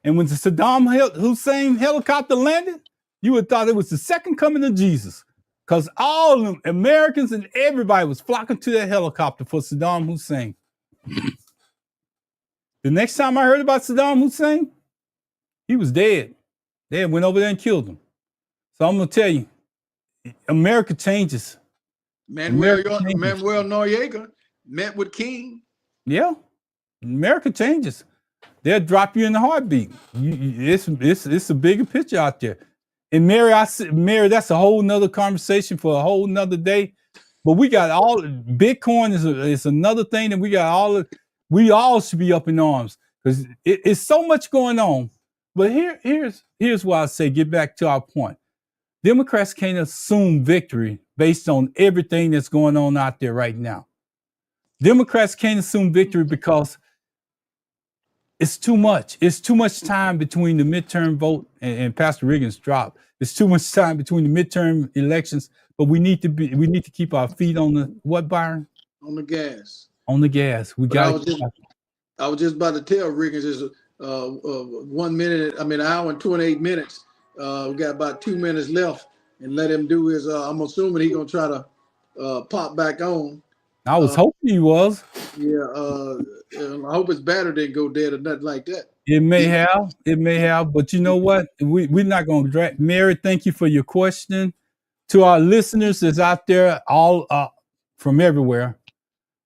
And when the Saddam Hussein helicopter landed, you would have thought it was the second coming of Jesus. Because all the Americans and everybody was flocking to that helicopter for Saddam Hussein. The next time I heard about Saddam Hussein, he was dead. They went over there and killed him. So I'm going to tell you, America changes. Manuel Noriega met with King. Yeah, America changes. They'll drop you in the heartbeat. It's a bigger picture out there. And Mary, that's a whole nother conversation for a whole nother day. But we got all Bitcoin is another thing that we all should be up in arms because it's so much going on. But here's why I say get back to our point. Democrats can't assume victory based on everything that's going on out there right now. Democrats can't assume victory because it's too much. It's too much time between the midterm vote and Pastor Reagan's drop. It's too much time between the midterm elections. But we need to keep our feet on the what, Byron? On the gas. On the gas. I was just about to tell Riggins is 1 minute. I mean, an hour and 28 minutes. We got about 2 minutes left, and let him do his. I'm assuming he's gonna try to pop back on. I was hoping he was. Yeah, I hope his battery didn't go dead or nothing like that. It may have, but you know what? We're not going to drag. Mary, thank you for your question. To our listeners that's out there, all from everywhere,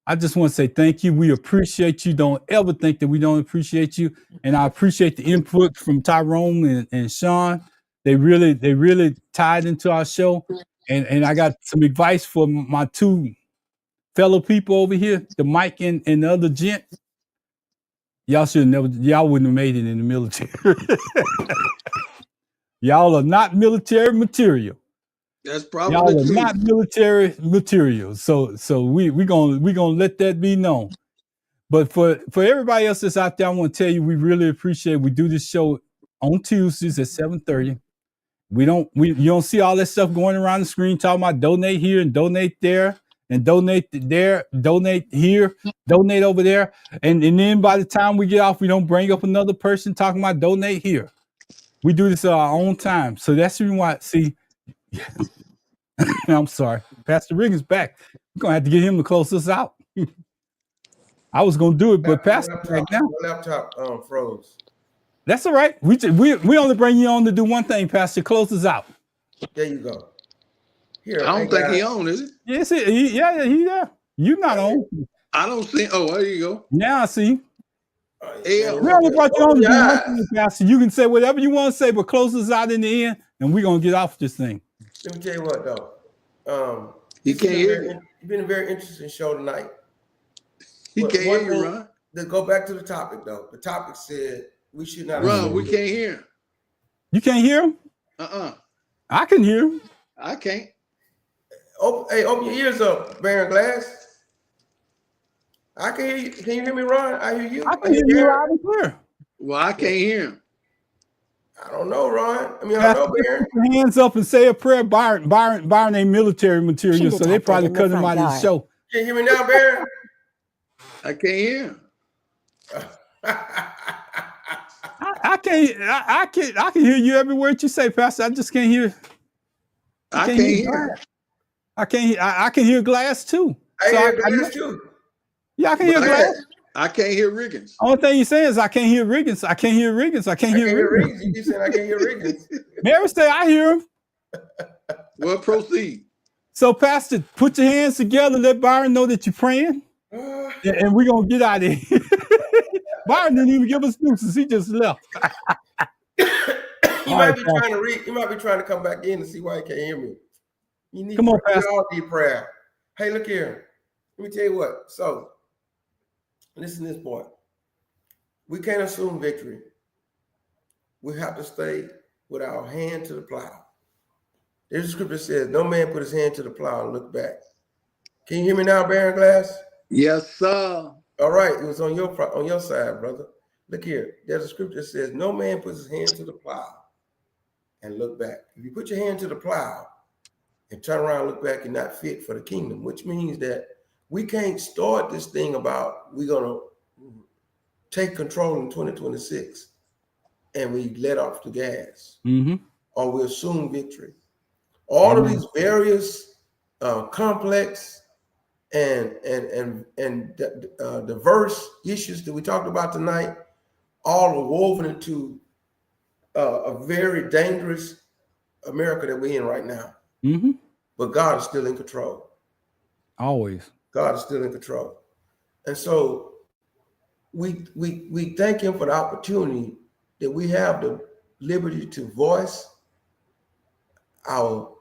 I just want to say thank you. We appreciate you. Don't ever think that we don't appreciate you. And I appreciate the input from Tyrone and Sean. They really tied into our show. And I got some advice for my two fellow people over here, the Mike and the other gent. Y'all wouldn't have made it in the military. Y'all are not military material. That's probably Y'all the are truth. not military material. So we gonna let that be known. But for everybody else that's out there, I want to tell you we really appreciate it. We do this show on Tuesdays at 7:30. You don't see all that stuff going around the screen talking about donate here and donate there and donate there, donate here, donate over there. And then by the time we get off, we don't bring up another person talking about donate here. We do this at our own time. So that's the reason why, see, I'm sorry. Pastor Riggins back. We're going to have to get him to close us out. I was going to do it, but Pastor back now. My laptop froze. That's all right. We only bring you on to do one thing, Pastor. Close us out. There you go. Here, I don't think he on, is it? Yes, he there. You not on. I don't see. Oh, there you go. Now I see. Yeah. We only brought you on to do one thing, Pastor. You can say whatever you want to say, but close us out in the end, and we're going to get off this thing. Let me tell you what, though. He can't hear you. It's been a very interesting show tonight. He can't hear you, Ron. To go back to the topic, though. The topic said we should not. Ron, we can't hear him. You can't hear him? I can hear him. I can't. Open your ears up, Baron Glass. I can hear you. Can you hear me, Ron? I hear you. I can hear you loud and clear. Well, I can't hear him. I don't know, Ron. I mean, I don't know, Baron. Put your hands up and say a prayer. Byron ain't military material, so they probably cut him out of the show. Can you hear me now, Baron? I can't hear him. I can hear you every word you say, Pastor. I just can't hear. I can't hear. I can hear Glass too. I hear Glass too. Yeah, I can hear Glass. I can't hear Riggins. Only thing you say is I can't hear Riggins. I can't hear Riggins. I can't hear Riggins. You keep saying I can't hear Riggins. Mary say I hear him. Well, proceed. So, Pastor, put your hands together. Let Byron know that you're praying, and we're gonna get out of here. Byron didn't even give us nooses. He just left. He might be trying to read. He might be trying to come back in and see why he can't hear me. You need come on, Pastor. We all need prayer. Hey, look here. Let me tell you what. So, listen to this point. We can't assume victory. We have to stay with our hand to the plow. There's a scripture that says, "No man put his hand to the plow and look back." Can you hear me now, Baron Glass? Yes, sir. All right, it was on your side, brother. Look here. There's a scripture that says, "No man puts his hand to the plow and look back." If you put your hand to the plow and turn around and look back, you're not fit for the kingdom, which means that we can't start this thing about we're going to take control in 2026 and we let off the gas or we assume victory. All of these various complex and diverse issues that we talked about tonight all are woven into a very dangerous America that we're in right now. But God is still in control. Always. God is still in control. And so we thank him for the opportunity that we have the liberty to voice our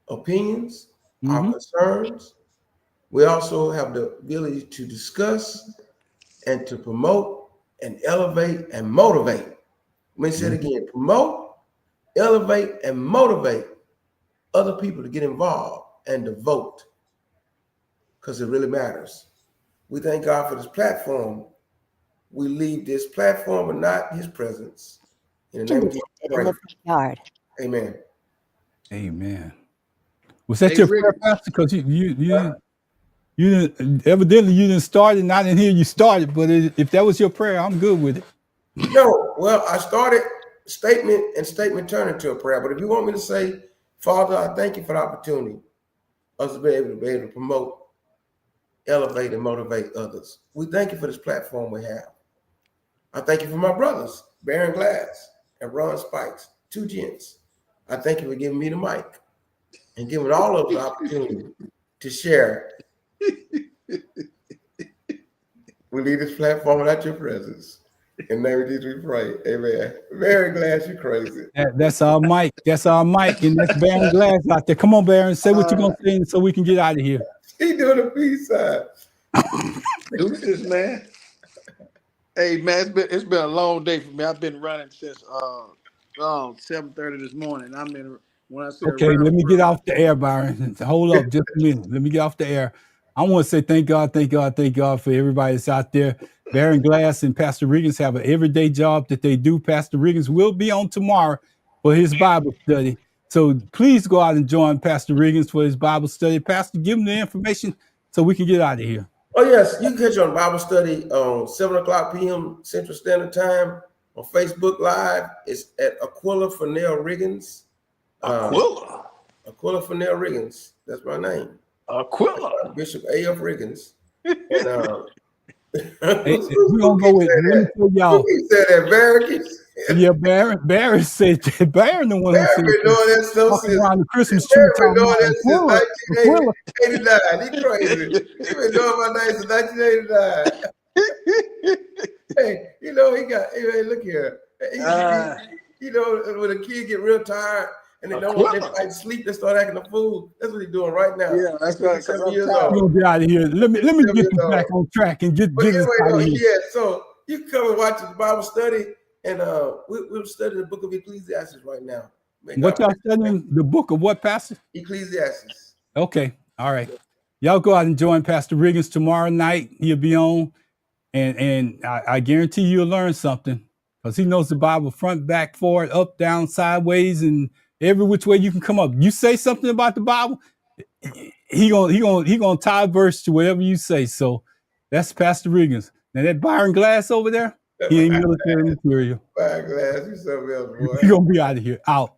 opinions, our concerns. We also have the ability to discuss and to promote and elevate and motivate. Let me say it again. Promote, elevate, and motivate other people to get involved and to vote, because it really matters. We thank God for this platform. We leave this platform but not his presence. In the name of Jesus, in the yard. amen. Amen. Was that your prayer, Pastor? Because you didn't, evidently you didn't start it, and I didn't hear you started, but if that was your prayer, I'm good with it. No, well, I started statement and statement turned into a prayer. But if you want me to say, Father, I thank you for the opportunity us to be able to promote, elevate, and motivate others. We thank you for this platform we have. I thank you for my brothers, Baron Glass and Ron Spikes, two gents. I thank you for giving me the mic and giving all of us the opportunity to share. We leave this platform without your presence. In the name of Jesus, we pray. Amen. Baron Glass, you crazy. That's our mic. That's our mic, and that's Baron Glass out there. Come on, Baron, say what you're gonna say, so we can get out of here. He doing the peace sign. Deuces, man. Hey, man, it's been a long day for me. I've been running since 7:30 this morning. When I say Okay, around let me the get world. off the air, Byron. Hold up just a minute. Let me get off the air. I want to say thank God for everybody that's out there. Baron Glass and Pastor Riggins have an everyday job that they do. Pastor Riggins will be on tomorrow for his Bible study. So please go out and join Pastor Riggins for his Bible study. Pastor, give him the information so we can get out of here. Oh, yes, you can catch on Bible study on 7 o'clock p.m. Central Standard Time on Facebook Live. It's at Aquila Fennell Riggins. Aquila. Aquila Fennell Riggins. That's my name. Aquila. Bishop A.F. Riggins. And Hey, we're gonna go with, let me tell y'all. He said that, Barry. Yeah, Baron said that. Baron the one who Barry said been doing that stuff walking since. around the Christmas tree Barry been talking doing about that Aquila. since 1989. He crazy. He been doing my name since 1989. Hey, you know, hey, look here. You know, when a kid get real tired and they don't want to sleep, they start acting a fool. That's what he's doing right now. Yeah, that's right. 7 I'm years tired. old. We're gonna get out of here. Let me get you back on track and get But us anyway, out of here. yeah, so you can come and watch the Bible study, and we're studying the book of Ecclesiastes right now. What y'all studying? The book of what, Pastor? Ecclesiastes. Okay, all right. Y'all go out and join Pastor Riggins tomorrow night. He'll be on, and I guarantee you'll learn something because he knows the Bible front, back, forward, up, down, sideways, and every which way you can come up. You say something about the Bible, he gonna tie a verse to whatever you say. So that's Pastor Riggins. Now that Byron Glass over there, he ain't military material. Byron Glass, you something else, boy. He gonna be out of here. Out.